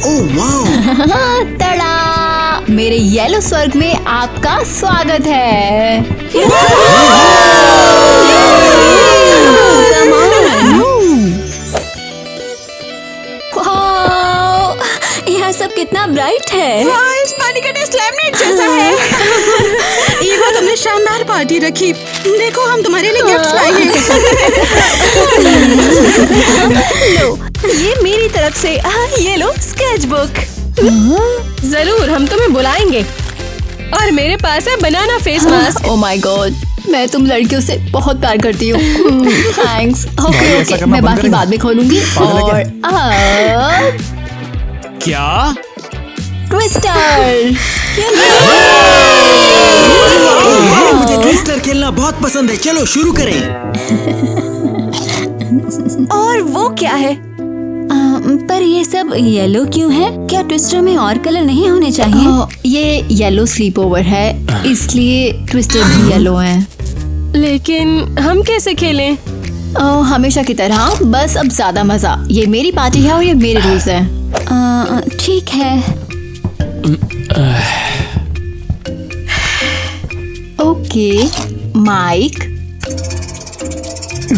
ओह वाह! तड़ा! मेरे येलो स्वर्ग में आपका स्वागत है। यहाँ सब कितना ब्राइट है। इस पानी का टेस्ट लेमनेड जैसा है। ईवा, तुमने शानदार पार्टी रखी। देखो, हम तुम्हारे लिए गिफ्ट्स लाए हैं। लो, ये मेरी तरफ से। ये लो स्केच बुक। जरूर, हम तुम्हें बुलाएंगे। और मेरे पास है banana face mask. Oh my god, मैं तुम लड़कियों से बहुत प्यार करती हूँ। थैंक्स। ओके ओके, मैं बाकी बाद में खोलूंगी। और क्या? ट्विस्टर। मुझे ट्विस्टर खेलना बहुत पसंद है। चलो शुरू करें। और वो क्या है? पर ये सब येलो क्यों है? क्या ट्विस्टर में और कलर नहीं होने चाहिए? ये येलो स्लीप ओवर है, इसलिए ट्विस्टर भी येलो है। लेकिन हम कैसे खेलें? हमेशा की तरह, बस अब ज्यादा मजा। ये मेरी पार्टी है और ये मेरे रूल्स हैं। ठीक है। ओके, माइक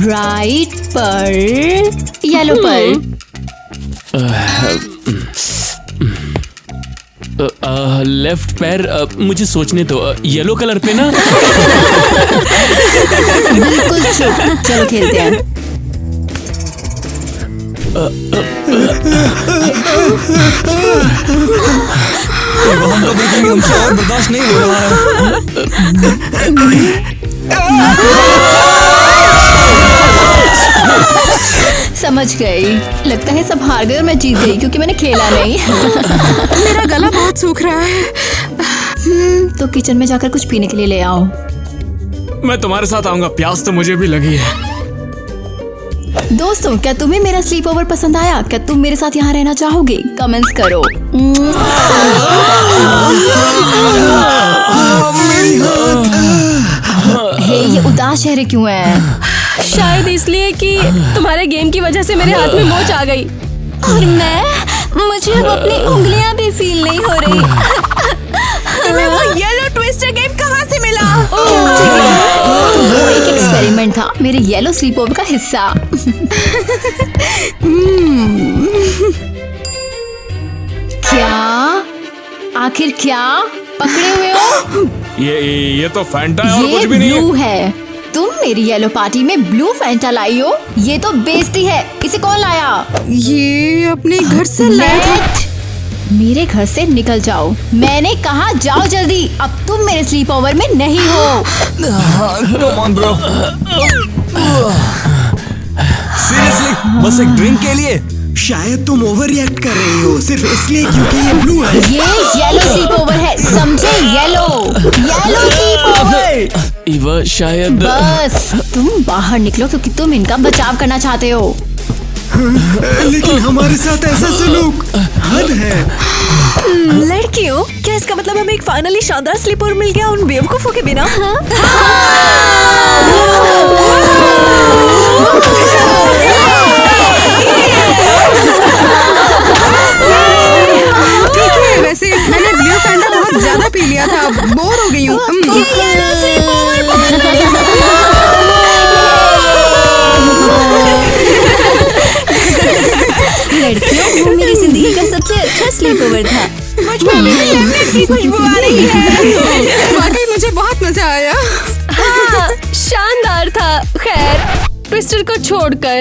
राइट पर, येलो पर। लेफ्ट पैर, मुझे सोचने दो। येलो कलर पे ना। बिल्कुल चुप, चलो खेलते हैं। हम तो देखेंगे, हमसे और बर्दाश्त नहीं हो रहा है। समझ गई। लगता है सब हार गए और मैं जीत गई क्योंकि मैंने खेला नहीं। मेरा गला बहुत सूख रहा है। तो किचन में जाकर कुछ पीने के लिए ले आओ। मैं तुम्हारे साथ आऊंगा, प्यास तो मुझे भी लगी है। दोस्तों, क्या तुम्हें मेरा स्लीप ओवर पसंद आया? क्या तुम मेरे साथ यहाँ रहना चाहोगे? कमेंट्स करो। हे, ये उदास चेहरे क्यों हैं? शायद इसलिए कि तुम्हारे गेम की वजह से मेरे हाथ में मोच आ गई। और मुझे अब अपनी उंगलियां भी फील नहीं हो रही। तुम्हें वो येलो ट्विस्टर गेम कहाँ से मिला? वो एक एक्सपेरिमेंट था, मेरे येलो स्लीप ओवर का हिस्सा। क्या? आखिर क्या पकड़े हुए हो? ये तो फैंटा है और ये कुछ भी नहीं ब्लू है। तुम मेरी येलो पार्टी में ब्लू फैंटा लाई हो? ये तो बेइज्जती है। इसे कौन लाया? ये अपने घर से लाया था। नेट, मेरे घर से निकल जाओ। मैंने कहा जाओ जल्दी। अब तुम मेरे स्लीप ओवर में नहीं हो। Come on, bro. Seriously, बस एक ड्रिंक के लिए? शायद तुम ओवर रिएक्ट कर रही हो, सिर्फ इसलिए क्योंकि ये ब्लू है। ये येलो स्लीप ओवर है, समझे? Yellow sleep over. ईवा, शायद बस तुम बाहर निकलो क्योंकि तुम इनका बचाव करना चाहते हो। लेकिन हमारे साथ ऐसा सलूक हद है। लड़कियों, क्या इसका मतलब हमें एक फाइनली शानदार स्लीप ओवर मिल गया उन बेवकूफों के बिना? ठीक है, वैसे मैंने ब्लू फैंटा बहुत ज्यादा पी लिया था, बोर हो गई हूँ। लड़कियों, वो मेरी जिंदगी का सबसे अच्छा स्लीप ओवर था। खुशबू आ रही है। वाकई मुझे बहुत मजा आया। हाँ, शानदार था। खैर, ट्विस्टर को छोड़कर।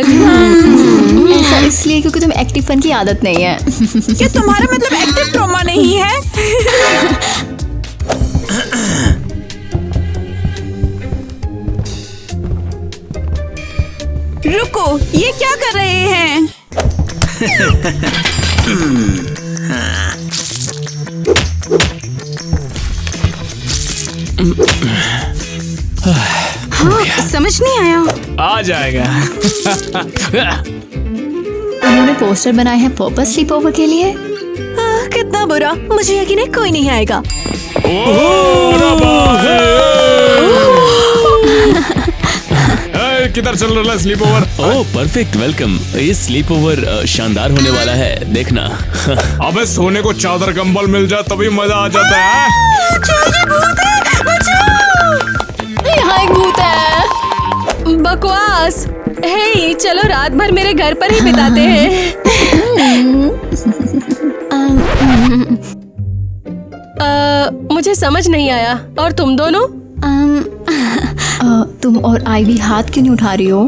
ऐसा इसलिए क्योंकि तुम्हें एक्टिव फन की आदत नहीं है। क्या तुम्हारा मतलब एक्टिव ट्रॉमा नहीं है? रुको, ये क्या कर रहे हैं? हाँ, समझ नहीं आया। आ जाएगा। उन्होंने पोस्टर बनाए हैं पर्पस स्लीप ओवर के लिए। कितना बुरा, मुझे यकीन है कोई नहीं आएगा। किधर चल रहा है स्लीप ओवर? ओह परफेक्ट, वेलकम। ये स्लीप ओवर शानदार होने वाला है, देखना। अबे सोने को चादर कंबल मिल जाए तभी मजा आ जाता है। यहाँ एक भूत है। बकवास। हे, चलो रात भर मेरे घर पर ही बिताते हैं। मुझे समझ नहीं आया। और तुम दोनों? तुम और आईवी हाथ क्यों नहीं उठा रही हो?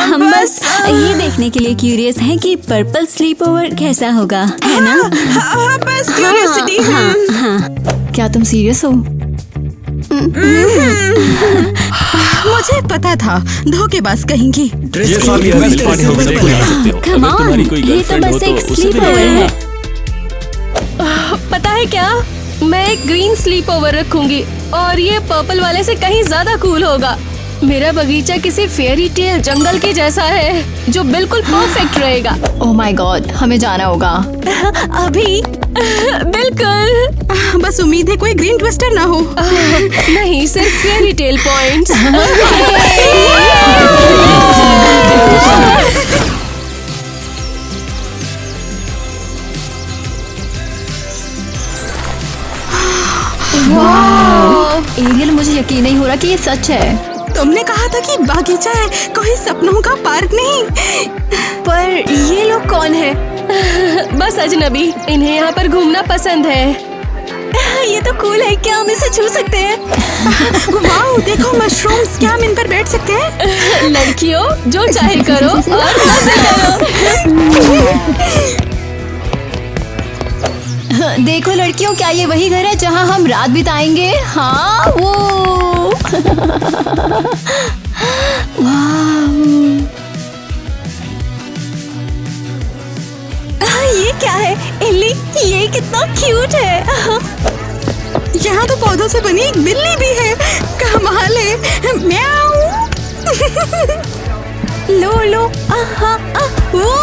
हम बस ये देखने के लिए क्यूरियस हैं कि पर्पल स्लीप ओवर कैसा होगा, है ना? हाँ, बस क्यूरियोसिटी। क्या तुम सीरियस हो? मुझे पता था धोखेबाज कहेंगी। ये सारी गर्ल पार्टी हो गई, बुला सकते हो। Come अगर तुम्हारी on, कोई ये तो गर्लफ्रेंड हो बस तो एक उसे स्लीप भी ओवर बुलाओ। है। पता है क्या, मैं एक ग्रीन स्लीप ओवर रखूंगी और ये पर्पल वाले से कहीं ज्यादा कूल होगा। मेरा बगीचा किसी फेयरी टेल जंगल के जैसा है जो बिल्कुल परफेक्ट रहेगा। ओह माय गॉड, हमें जाना होगा। अभी? बिल्कुल। बस उम्मीद है कोई ग्रीन ट्विस्टर ना हो। नहीं, सिर्फ फेयरी टेल पॉइंट्स। एरियल, मुझे यकीन नहीं हो रहा कि ये सच है। तुमने कहा था कि बागीचा है, कोई सपनों का पार्क नहीं। पर ये लोग कौन है? बस अजनबी, इन्हें यहाँ पर घूमना पसंद है। ये तो कूल है, क्या हम इसे छू सकते हैं? वाओ, देखो मशरूम्स, क्या हम इन पर बैठ सकते हैं? लड़कियों, जो चाहे करो और मजे करो। देखो लड़कियों, क्या ये वही घर है जहाँ हम रात बिताएंगे? हाँ, वो। ये क्या है? इल्ली, ये कितना क्यूट है। यहाँ तो पौधों से बनी एक बिल्ली भी है। कमाल है। म्याऊ। लो लो, आहा, वो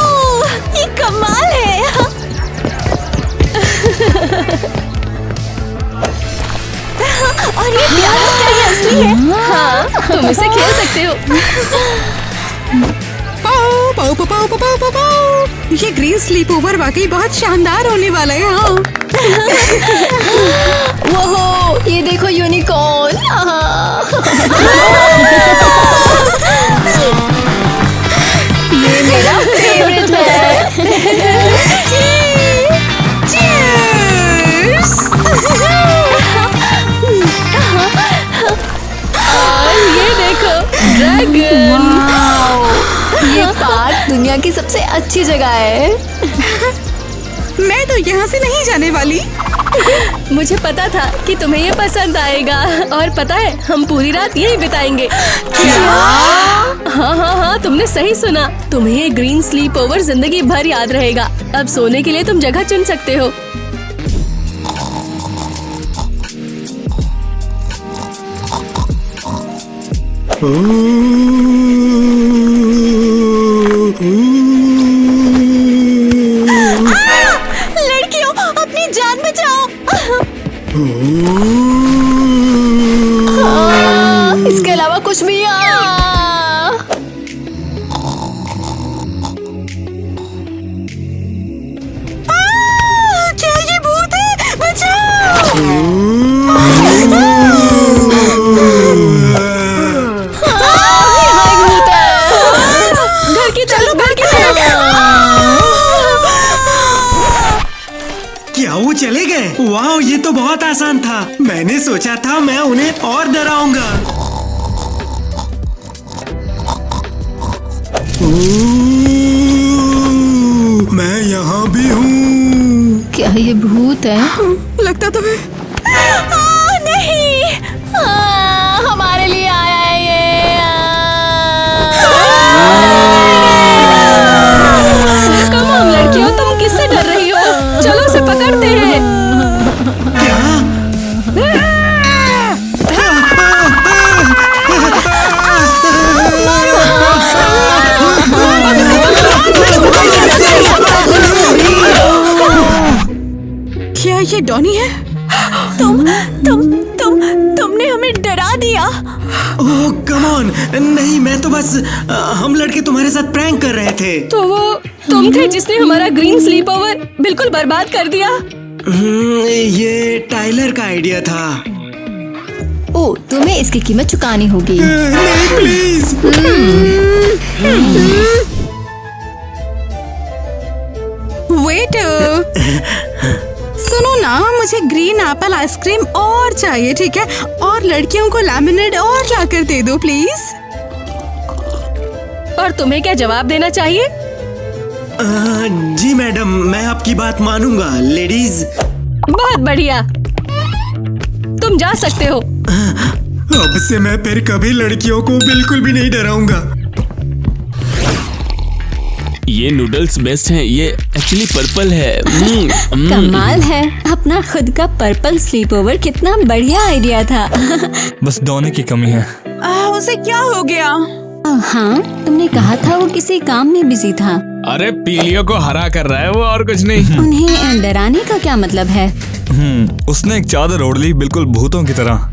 ये कमाल है। और ये प्यारा, क्या ये असली है? हाँ, तुम इसे खेल सकते हो। पाओ, पाओ, पाओ, पाओ, पाओ, पाओ, पाओ। ये ग्रीन स्लीप ओवर वाकई बहुत शानदार होने वाला है। हाँ। वो ये देखो यूनिकॉर्न। ये मेरा फेवरेट है। और ये देखो ड्रैगन। ये पार्क दुनिया की सबसे अच्छी जगह है। मैं तो यहाँ से नहीं जाने वाली। मुझे पता था कि तुम्हें ये पसंद आएगा। और पता है, हम पूरी रात यही बिताएंगे। क्या? हाँ हाँ हाँ, तुमने सही सुना। तुम्हें ये ग्रीन स्लीप ओवर जिंदगी भर याद रहेगा। अब सोने के लिए तुम जगह चुन सकते हो। लड़कियों, अपनी जान बचाओ। इसके अलावा कुछ भी। क्या ये भूत है? बचाओ। घर की तरफ, घर की तरफ। क्या वो चले गए? वाह, ये तो बहुत आसान था। मैंने सोचा था मैं उन्हें और डराऊंगा। मैं यहाँ भी हूँ। क्या ये भूत है? लगता तो है। नहीं, हमारे लिए आया है ये। कम ऑन लड़कियों, तुम किससे डर रही हो? चलो उसे पकड़ते हैं। क्या ये डॉनी है? तुमने हमें डरा दिया। ओह कौन? नहीं, मैं तो बस हम लड़के तुम्हारे साथ प्रैंक कर रहे थे। तो वो तुम थे जिसने हमारा ग्रीन स्लीप ओवर बिल्कुल बर्बाद कर दिया। ये टाइलर का आइडिया था। ओ, तुम्हें इसकी कीमत चुकानी होगी। नहीं, प्लीज। वेट, सुनो ना, मुझे ग्रीन एप्पल आइसक्रीम और चाहिए, ठीक है? और लड़कियों को लेमनेड और लाकर दे दो प्लीज। और तुम्हें क्या जवाब देना चाहिए? जी मैडम, मैं आपकी बात मानूंगा। लेडीज, बहुत बढ़िया, तुम जा सकते हो। अब से मैं फिर कभी लड़कियों को बिल्कुल भी नहीं डराऊंगा। ये नूडल्स बेस्ट हैं। ये एक्चुअली पर्पल है। कमाल है, अपना खुद का पर्पल स्लीप ओवर कितना बढ़िया आइडिया था। बस डोने की कमी है। उसे क्या हो गया? हाँ, तुमने कहा था वो किसी काम में बिजी था। अरे पीलियो को हरा कर रहा है वो, और कुछ नहीं। उन्हें डराने का क्या मतलब है? उसने एक चादर ओढ़ ली, बिल्कुल भूतों की तरह।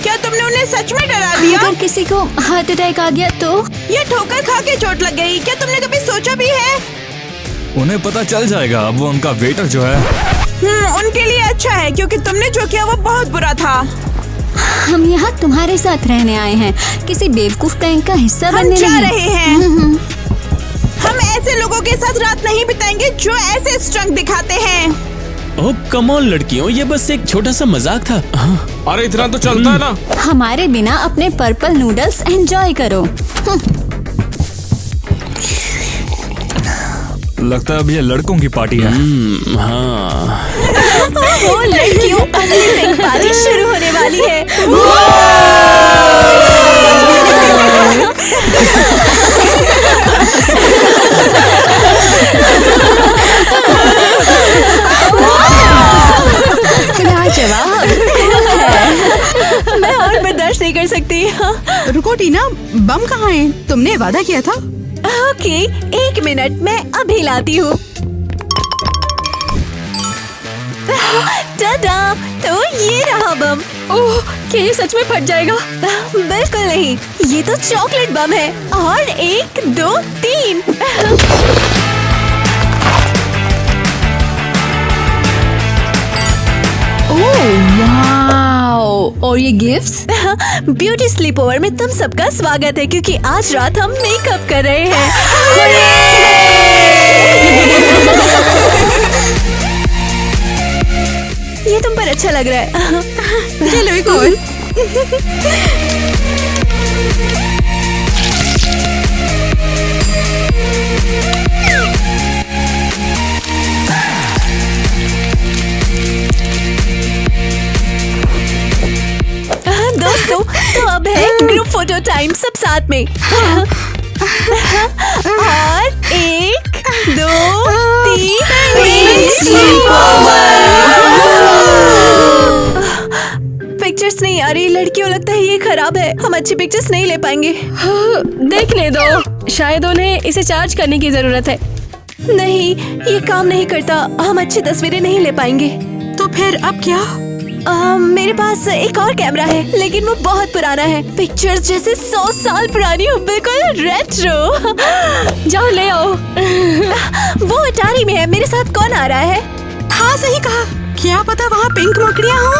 क्या तुमने उन्हें सच में डरा दिया? अगर किसी को हार्ट अटैक आ गया तो? ये ठोकर खा के चोट लग गई। क्या तुमने कभी सोचा भी है? उन्हें पता चल जाएगा। अब वो उनका वेटर जो है। उनके लिए अच्छा है, क्योंकि तुमने जो किया वो बहुत बुरा था। हम यहाँ तुम्हारे साथ रहने आए हैं, किसी बेवकूफ प्रैंक का हिस्सा बनने जा नहीं। रहे हैं। हम ऐसे लोगों के साथ रात नहीं बिताएंगे जो ऐसे स्ट्रंग दिखाते हैं। ओह कम ऑन लड़कियों, ये बस एक छोटा सा मजाक था। अरे इतना तो चलता है ना। हमारे बिना अपने पर्पल नूडल्स एंजॉय करो। लगता है अब ये लड़कों की पार्टी है। हाँ। वो लड़कियों, असली पिंक पार्टी शुरू होने वाली है। लाजवाब। मैं और बर्दाश्त नहीं कर सकती। रुको टीना, बम कहाँ है? तुमने वादा किया था। ओके, 1 मिनट, मैं अभी लाती हूँ। टाटा, तो ये रहा बम। ओह, क्या ये सच में फट जाएगा? बिल्कुल नहीं, ये तो चॉकलेट बम है। और 1 2 3। वाओ, और ये गिफ्ट्स? ब्यूटी स्लीप ओवर में तुम सबका स्वागत है, क्योंकि आज रात हम मेकअप कर रहे हैं। ये तुम पर अच्छा लग रहा है। चलो एक और। दोस्तों, तो अब है ग्रुप फोटो टाइम, सब साथ में। और 1 2 3। पिक्चर्स नहीं आ रही लड़कियों, लगता है ये खराब है। हम अच्छी पिक्चर्स नहीं ले पाएंगे। देखने दो, शायद उन्हें इसे चार्ज करने की जरूरत है। नहीं, ये काम नहीं करता। हम अच्छी तस्वीरें नहीं ले पाएंगे। तो फिर अब क्या? मेरे पास एक और कैमरा है, लेकिन वो बहुत पुराना है। पिक्चर्स जैसे 100 साल पुरानी हो, बिल्कुल रेट्रो। जाओ ले आओ। वो अटारी में है। मेरे साथ कौन आ रहा है? हाँ सही कहा। क्या पता वहाँ पिंक मकड़ियाँ हो।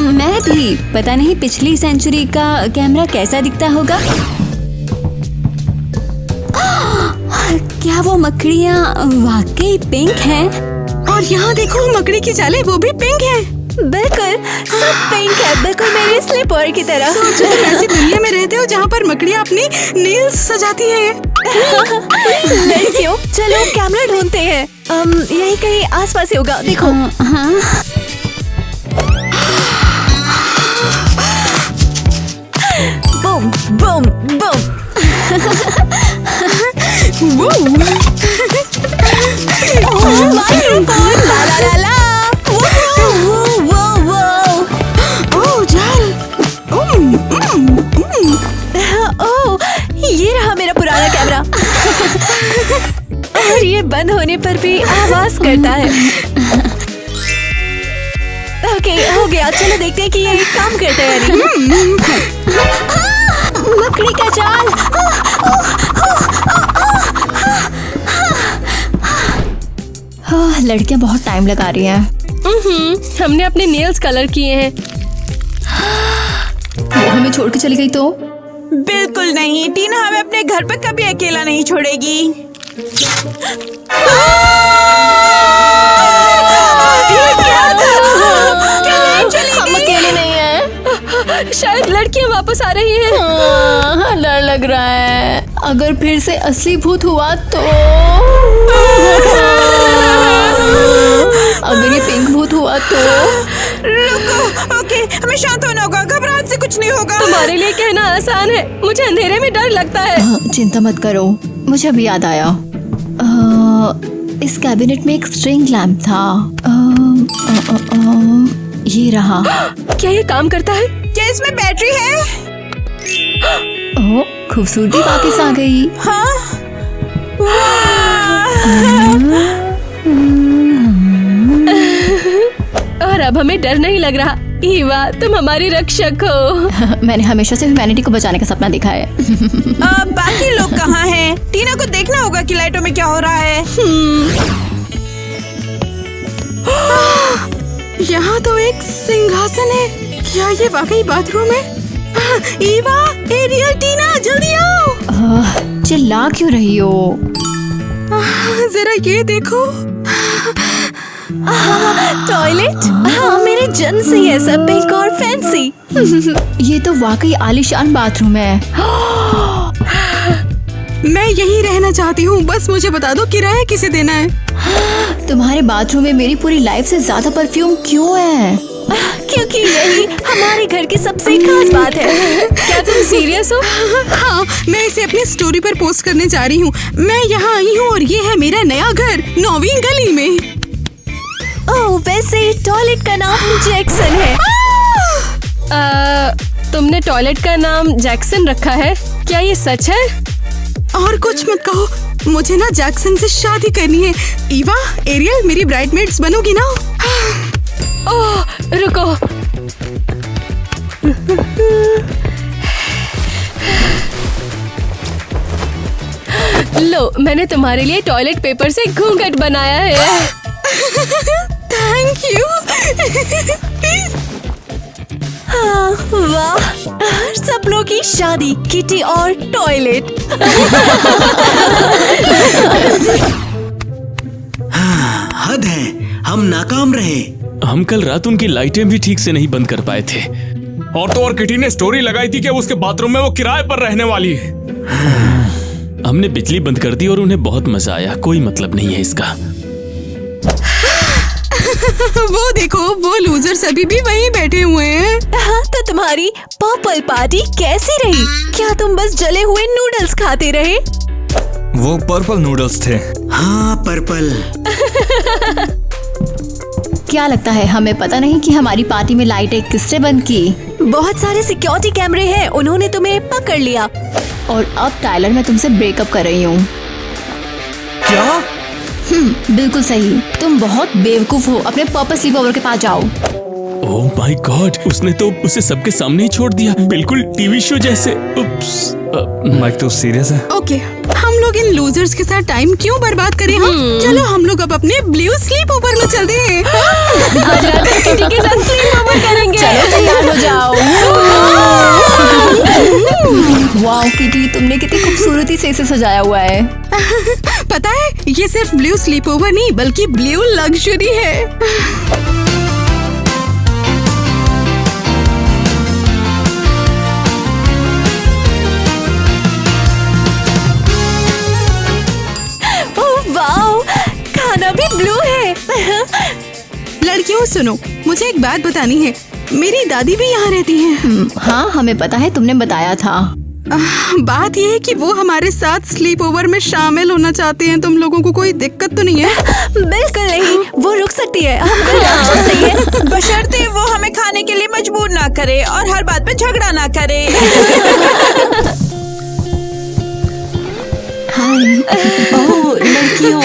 मैं भी। पता नहीं पिछली सेंचुरी का कैमरा कैसा दिखता होगा। क्या वो मकड़ियाँ वाकई पिंक हैं? और यहाँ देखो, मकड़ी की जाले वो भी पिंक है। बिल्कुल, सब पिंक है, बिल्कुल मेरे स्लीप ओवर की तरह। सोचो तुम ऐसी दुनिया में रहते हो जहाँ पर मकड़ियाँ अपनी नेल्स सजाती है। लड़कियों, चलो कैमरा ढूंढते हैं। यही कहीं आसपास ही होगा। देखो। हाँ। Boom boom boom. माइक्रोफोन, ला ला ला ला। ये रहा मेरा पुराना कैमरा। और ये बंद होने पर भी आवाज करता है। ओके हो गया, चलो देखते हैं कि ये काम करता है या नहीं। मकड़ी का जाल। लड़कियां बहुत टाइम लगा रही हैं। हमने अपने नेल्स कलर किए हैं। वो हमें छोड़ के चली गई तो? बिल्कुल नहीं, टीना हमें अपने घर पे कभी अकेला नहीं छोड़ेगी। हम अकेले नहीं हैं। शायद लड़कियां वापस आ रही हैं। डर लग रहा है, अगर फिर से असली भूत हुआ तो? अगर ये पिंक भूत हुआ तो? रुको, ओके, हमें शांत होना होगा, घबराहट से कुछ नहीं होगा। तुम्हारे लिए कहना आसान है, मुझे अंधेरे में डर लगता है। चिंता मत करो, मुझे अभी याद आया। इस कैबिनेट में एक स्ट्रिंग लैम्प था। ये रहा। क्या ये काम करता है? क्या इसमें बैटरी है? ओह, खूबसूरती वापस आ गई। हाँ? और अब हमें डर नहीं लग रहा। ईवा, तुम हमारी रक्षक हो। मैंने हमेशा से ह्यूमैनिटी को बचाने का सपना देखा है। बाकी लोग कहाँ हैं? टीना को देखना होगा कि लाइटों में क्या हो रहा है। यहाँ तो एक सिंहासन है। क्या ये वाकई बाथरूम है? ईवा, एरियल, टीना, जल्दी आओ। चिल्ला क्यों रही हो? जरा ये देखो। टॉयलेट? हाँ, मेरे जन्म से ही ऐसा पिंक और फैंसी। ये तो वाकई आलीशान बाथरूम है। मैं यहीं रहना चाहती हूँ, बस मुझे बता दो किराया किसे देना है। तुम्हारे बाथरूम में मेरी पूरी लाइफ से ज्यादा परफ्यूम क्यों है? क्योंकि यही हमारे घर की सबसे खास बात है। क्या तुम सीरियस हो? हाँ, मैं इसे अपनी स्टोरी पर पोस्ट करने जा रही हूँ। मैं यहाँ आई हूँ और ये है मेरा नया घर 9वीं गली में। ओह, वैसे टॉयलेट का नाम जैक्सन है। तुमने टॉयलेट का नाम जैक्सन रखा है? क्या ये सच है? और कुछ मत कहो, मुझे ना जैक्सन से शादी करनी है। ईवा, एरियल, मेरी ब्राइडमेड्स बनोगी ना? ओह, रुको। लो, मैंने तुम्हारे लिए टॉयलेट पेपर से घूंघट बनाया है। Thank you. हाँ, वाह, सपनों की शादी, किटी और टॉयलेट। हद है, हम नाकाम रहे। हम कल रात उनकी लाइटें भी ठीक से नहीं बंद कर पाए थे। और तो और किटी ने स्टोरी लगाई थी कि उसके बाथरूम में वो किराए पर रहने वाली है। हमने बिजली बंद कर दी और उन्हें बहुत मजा आया। कोई मतलब नहीं है इसका। वो देखो, वो लूजर्स अभी भी वहीं बैठे हुए हैं। हाँ, तो तुम्हारी पर्पल पार्टी कैसी रही? क्या तुम बस जले हुए नूडल्स खाते रहे? वो पर्पल नूडल्स थे। हाँ, पर्पल। क्या लगता है हमें पता नहीं कि हमारी पार्टी में लाइटें किसने बंद की? बहुत सारे सिक्योरिटी कैमरे हैं, उन्होंने तुम्हें पकड़ लिया। और अब टाइलर, मैं तुमसे ब्रेकअप कर रही हूँ। क्या? बिल्कुल सही। तुम बहुत बेवकूफ हो। अपने पर्पस स्लीपओवर के पास जाओ। ओह माय गॉड, उसने तो उसे सबके सामने ही छोड़ दिया, बिल्कुल टीवी शो जैसे। उप्स। माइक तो सीरियस है। ओके, हम लोग इन लूजर्स के साथ टाइम क्यों बर्बाद करें? हम चलो, हम लोग अब अपने ब्लू स्लीप ओवर में चलते हैं। आज रात को किटी के साथ स्लीप ओवर करेंगे। चलो, तैयार हो जाओ। वाओ किटी, तुमने कितनी खूबसूरती से इसे सजाया हुआ है। पता है, ये सिर्फ ब्लू स्लीप ओवर नहीं बल्कि ब्लू लग्जरी है। खाना भी ब्लू है। लड़कियों सुनो, मुझे एक बात बतानी है। मेरी दादी भी यहाँ रहती हैं। हाँ, हमें पता है, तुमने बताया था। बात यह है कि वो हमारे साथ स्लीप ओवर में शामिल होना चाहते हैं। तुम लोगों को कोई दिक्कत तो नहीं है? बिल्कुल नहीं, वो रुक सकती है। हम कोई राक्षस नहीं है। बशर्ते वो हमें खाने के लिए मजबूर ना करे और हर बात पे झगड़ा ना करे। ओह लड़कियों,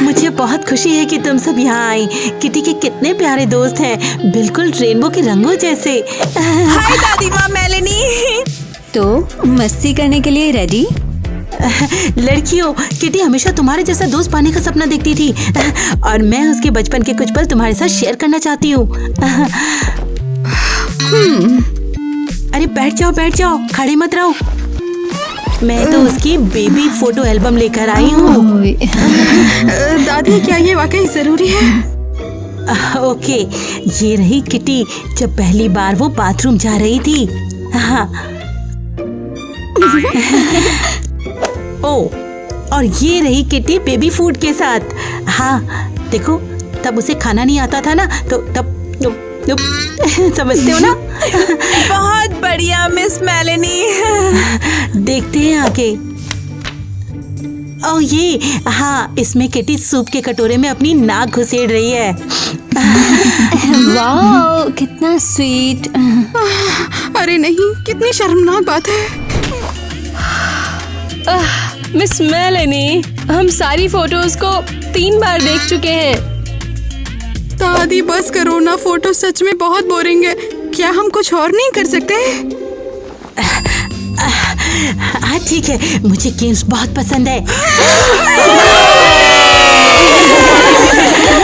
मुझे बहुत खुशी है कि तुम सब यहाँ आई। किटी के कितने प्यारे दोस्त हैं, बिल्कुल रेनबो के रंगों जैसे। हाय दादी माँ मेलेनी। तो मस्ती करने के लिए रेडी? लड़कियों, किटी हमेशा तुम्हारे जैसा दोस्त पाने का सपना देखती थी और मैं उसके बचपन के कुछ पल तुम्हारे साथ शेयर करना चाहती हूँ। अरे बैठ जाओ, खड़े मत रहो। मैं तो उसकी बेबी फोटो एल्बम लेकर आई हूँ। दादी क्या ये वाकई जरूरी है? ओके, ये रही किटी जब पहली बार वो बाथरूम जा रही थी। हाँ। ओ, और ये रही किटी बेबी फूड के साथ। हाँ देखो, तब उसे खाना नहीं आता था ना, तो तब समझते हो ना? बहुत बढ़िया मिस मेलेनी। देखते हैं आगे। ओ ये, हाँ, इसमें किटी सूप के कटोरे में अपनी नाक घुसेड़ रही है। वाह, कितना स्वीट। अरे नहीं, कितनी शर्मनाक बात है। मिस मेलेनी, हम सारी फोटोज को 3 बार देख चुके हैं। दादी बस करो ना, फोटो सच में बहुत बोरिंग है। क्या हम कुछ और नहीं कर सकते? हाँ ठीक है, मुझे गेम्स बहुत पसंद है।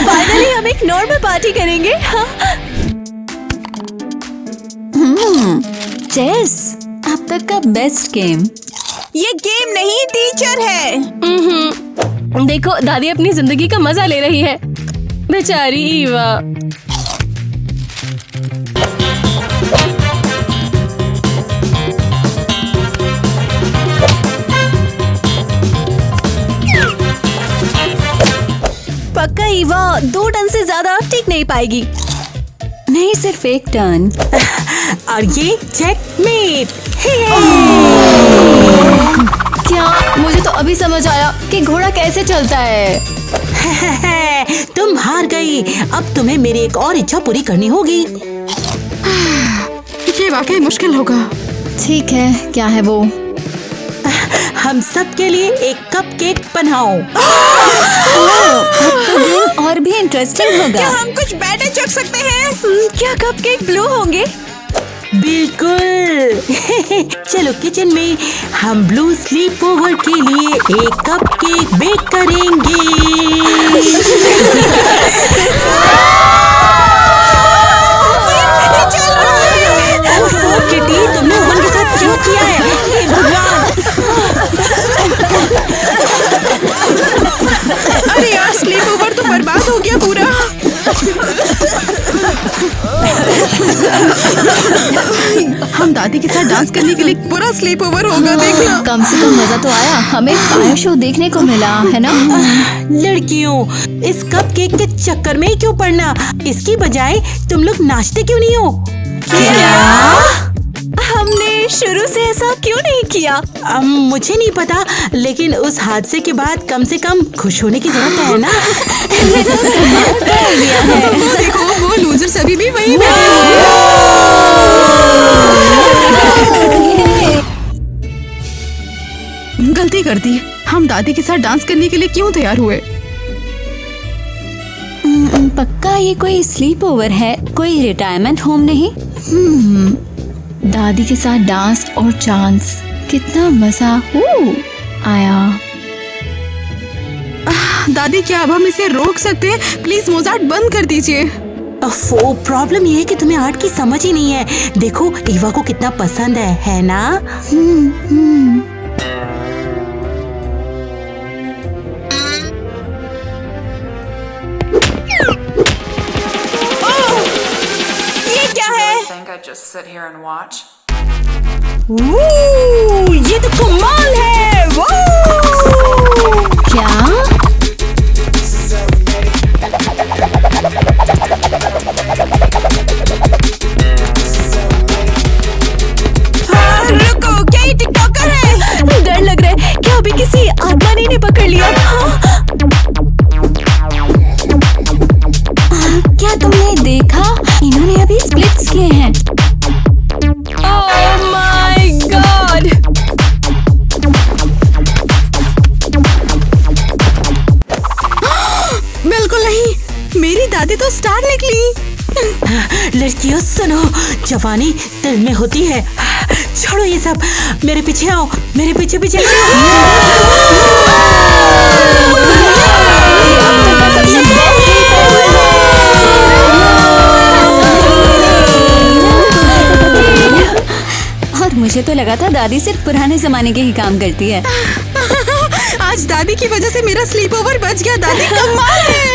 फाइनली हम एक नॉर्मल पार्टी करेंगे। चेस अब तक का बेस्ट गेम। ये गेम नहीं, टीचर है। देखो, दादी अपनी जिंदगी का मजा ले रही है। बेचारी ईवा। पक्का ईवा 2 टर्न से ज्यादा टिक नहीं पाएगी। नहीं, सिर्फ 1 टर्न। और ये चेकमेट। क्या? मुझे तो अभी समझ आया कि घोड़ा कैसे चलता है। तुम हार गई। अब तुम्हें मेरी एक और इच्छा पूरी करनी होगी। ये वाकई मुश्किल होगा। ठीक है, क्या है वो? हम सब के लिए एक कपकेक बनाओ। गेम और भी इंटरेस्टिंग होगा। क्या हम कुछ बैटर चख सकते हैं? क्या कपकेक ब्लू होंगे? बिल्कुल। चलो किचन में हम ब्लू स्लीप ओवर के लिए एक कपकेक बेक करेंगे। ओह किटी, तुमने ओवन के साथ क्यों किया है? हे भगवान। अरे यार, स्लीप ओवर तो बर्बाद हो गया पूरा। हम दादी के साथ डांस करने के लिए पूरा स्लीप ओवर होगा, देखना। कम से कम मजा तो आया, हमें फायर शो देखने को मिला है ना। लड़कियों, इस कपकेक के चक्कर में क्यों पड़ना? इसकी बजाय तुम लोग नाचते क्यों नहीं हो? क्या? हमने शुरू से ऐसा क्यों नहीं किया? मुझे नहीं पता, लेकिन उस हादसे के बाद कम से कम खुश होने की जरूरत है ना। वो देखो, वो लूजर्स अभी भी वहीं पे। गलती कर दी। हम दादी के साथ डांस करने के लिए क्यों तैयार हुए? पक्का ये कोई स्लीप ओवर है, कोई रिटायरमेंट होम नहीं। दादी के साथ डांस और चांस, कितना मजा आया। दादी, क्या अब हम इसे रोक सकते हैं? प्लीज मोजार्ट बंद कर दीजिए। वो प्रॉब्लम ये है कि तुम्हें आर्ट की समझ ही नहीं है। देखो ईवा को कितना पसंद है ना? ये क्या है? Just sit here and watch. ये तो कमाल है। क्या? रुको, क्या ये टिकटॉकर है? डर लग रहा है, क्या अभी किसी आत्मा ने पकड़ लिया? क्या तुमने देखा? इन्होंने अभी स्प्लिट्स किए हैं। ओह माय गॉड! बिल्कुल नहीं, मेरी दादी तो स्टार निकली। लड़कियों सुनो, जवानी दिल में होती है। छोड़ो ये सब, मेरे पीछे आओ, मेरे पीछे पीछे और मुझे तो लगा था दादी सिर्फ पुराने जमाने के ही काम करती है। आज दादी की वजह से मेरा स्लीप ओवर बच गया। दादी कमाल है।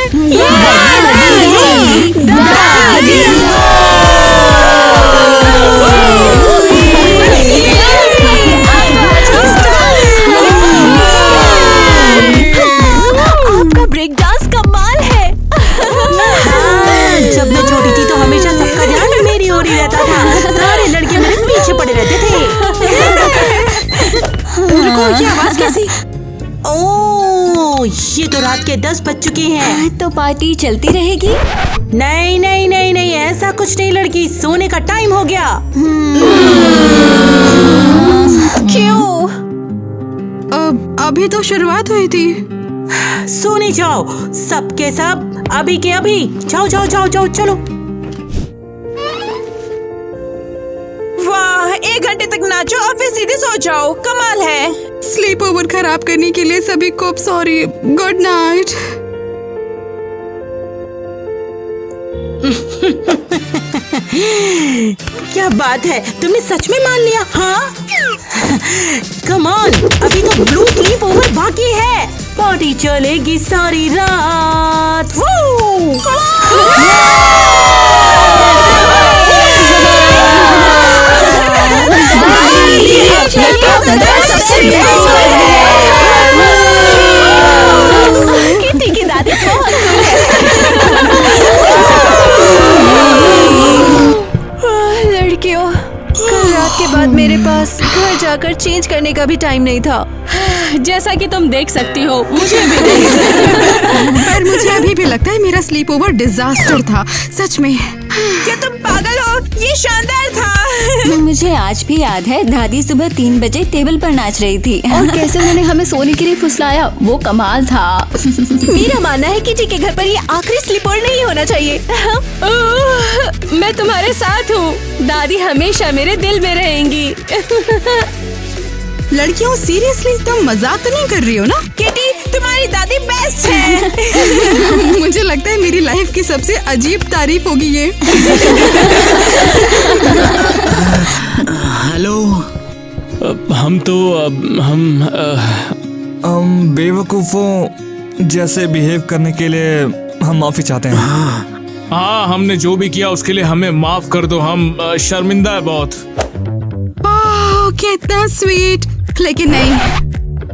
आपका ब्रेक डांस कमाल है। जब मैं छोटी थी तो हमेशा सबका ध्यान मेरी ओर ही रहता था। सारे लड़के मेरे पीछे पड़े रहते थे। रुको, ये आवाज कैसी? ओह, ये तो रात के 10 बज चुके हैं। तो पार्टी चलती रहेगी? नहीं नहीं नहीं नहीं, ऐसा कुछ नहीं लड़की, सोने का टाइम हो गया। क्यों? अभी तो शुरुआत हुई थी। सोने जाओ, सबके सब अभी के अभी। जाओ जाओ जाओ जाओ, चलो। वाह, 1 घंटे तक नाचो और फिर सीधे सो जाओ। कमाल है। स्लीप ओवर खराब करने के लिए सभी को सॉरी। Good night. क्या बात है, तुमने सच में मान लिया? हाँ, कम ऑन, अभी तो ब्लू स्लीप ओवर बाकी है। पार्टी चलेगी सारी रात। किटी की दादी बहुत लड़कियों, कल रात के बाद मेरे पास घर जाकर चेंज करने का भी टाइम नहीं था। जैसा कि तुम देख सकती हो, मुझे भी नहीं। पर मुझे अभी भी लगता है मेरा स्लीप ओवर डिजास्टर था। सच में। क्या तुम पागल हो? ये शानदार था। मुझे आज भी याद है, दादी सुबह 3 बजे टेबल पर नाच रही थी। और कैसे उन्होंने हमें सोने के लिए फुसलाया, वो कमाल था। मेरा मानना है कि के घर पर ये आखिरी स्लीप ओवर नहीं होना चाहिए। मैं तुम्हारे साथ हूँ। दादी हमेशा मेरे दिल में रहेंगी। लड़कियों, सीरियसली तुम मजाक तो नहीं कर रही हो ना? किटी, तुम्हारी दादी बेस्ट है। मुझे लगता है मेरी लाइफ की सबसे अजीब तारीफ होगी ये। हेलो। हम तो हम बेवकूफों जैसे बिहेव करने के लिए हम माफी चाहते हैं। हाँ, हमने जो भी किया उसके लिए हमें माफ कर दो। हम शर्मिंदा है बहुत। ओह, कितना स्वीट। लेकिन नहीं,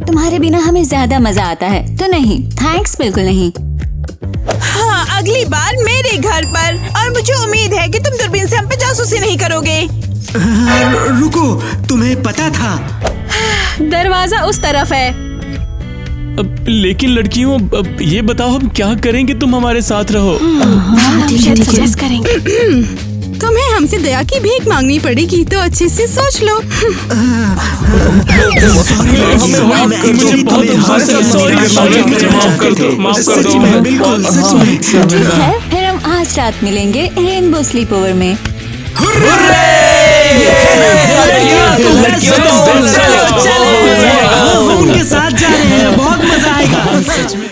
तुम्हारे बिना हमें ज्यादा मजा आता है तो नहीं, थैंक्स बिल्कुल नहीं। हाँ, अगली बार मेरे घर पर। और मुझे उम्मीद है कि तुम दूरबीन से हम पे जासूसी नहीं करोगे। रुको, तुम्हें पता था? दरवाजा उस तरफ है। लेकिन लड़कियों, ये बताओ हम क्या करेंगे, तुम हमारे साथ रहो। सजेस्ट करेंगे। तुम्हें हमसे दया की भीख मांगनी पड़ेगी, तो अच्छे से सोच लो। बिल्कुल, सच में। ठीक है, फिर हम आज रात मिलेंगे रेनबो स्लीप ओवर में। हम उनके साथ जा रहे हैं, बहुत मजा आएगा। सच में।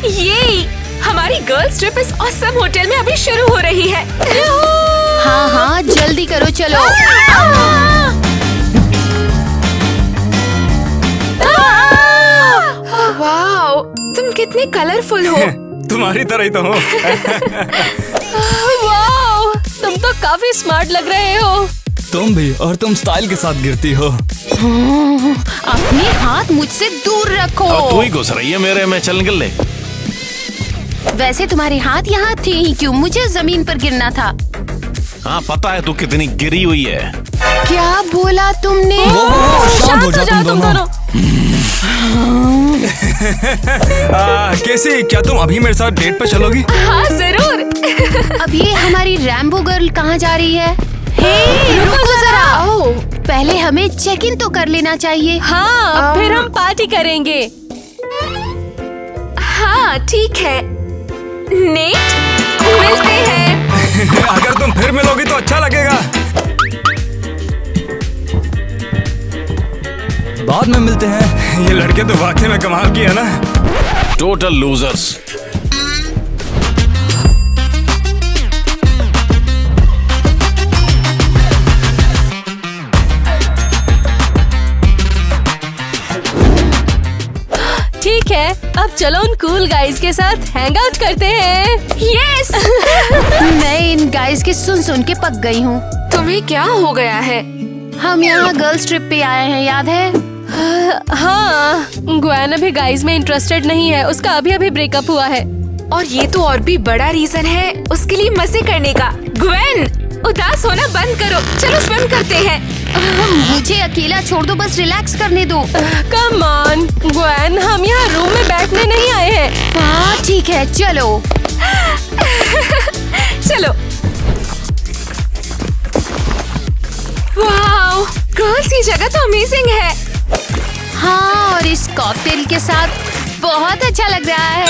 ये हमारी गर्ल्स ट्रिप इस ऑसम होटल में अभी शुरू हो रही है। हाँ हाँ, जल्दी करो, चलो। वाओ, तुम कितने कलरफुल हो। तुम्हारी तरह ही तो हो। वाओ, तुम तो काफी स्मार्ट लग रहे हो। तुम भी, और तुम स्टाइल के साथ गिरती हो। अपने हाथ मुझसे दूर रखो। तू ही घुस रही है मेरे में, चल निकल ले। वैसे तुम्हारे हाथ यहाँ थे ही क्यों? मुझे जमीन पर गिरना था। हाँ, पता है तू कितनी गिरी हुई है। क्या बोला तुमने? शांत हो जाओ तुम दोनों। कैसे, क्या तुम अभी मेरे साथ डेट पर चलोगी? हाँ जरूर। अब ये हमारी रैम्बो गर्ल कहाँ जा रही है? रुको जरा। पहले हमें चेक इन तो कर लेना चाहिए। हाँ, फिर हम पार्टी करेंगे। हाँ ठीक है, नेट मिलते हैं। अगर तुम फिर मिलोगी तो अच्छा लगेगा। बाद में मिलते हैं। ये लड़के तो वाकई में कमाल किया ना। Total losers. ठीक है, अब चलो उन कूल गाइज के साथ हैंग आउट करते हैं। यस। मैं इन गाइज के सुन के पक गई हूँ। तुम्हें क्या हो गया है? हम यहाँ गर्ल्स ट्रिप पे आए हैं, याद है? हाँ, ग्वेन अभी गाइज में इंटरेस्टेड नहीं है। उसका अभी ब्रेकअप हुआ है। और ये तो और भी बड़ा रीजन है उसके लिए मजे करने का। ग्वेन, उदास होना बंद करो, चलो स्विम करते हैं। मुझे अकेला छोड़ दो, बस रिलैक्स करने दो। कम ऑन ग्वेन, हम यहाँ रूम में बैठने नहीं आए हैं। हाँ ठीक है, चलो। चलो। वाओ, गर्ल्स की जगह तो अमेजिंग है। हाँ, और इस कॉकटेल के साथ बहुत अच्छा लग रहा है।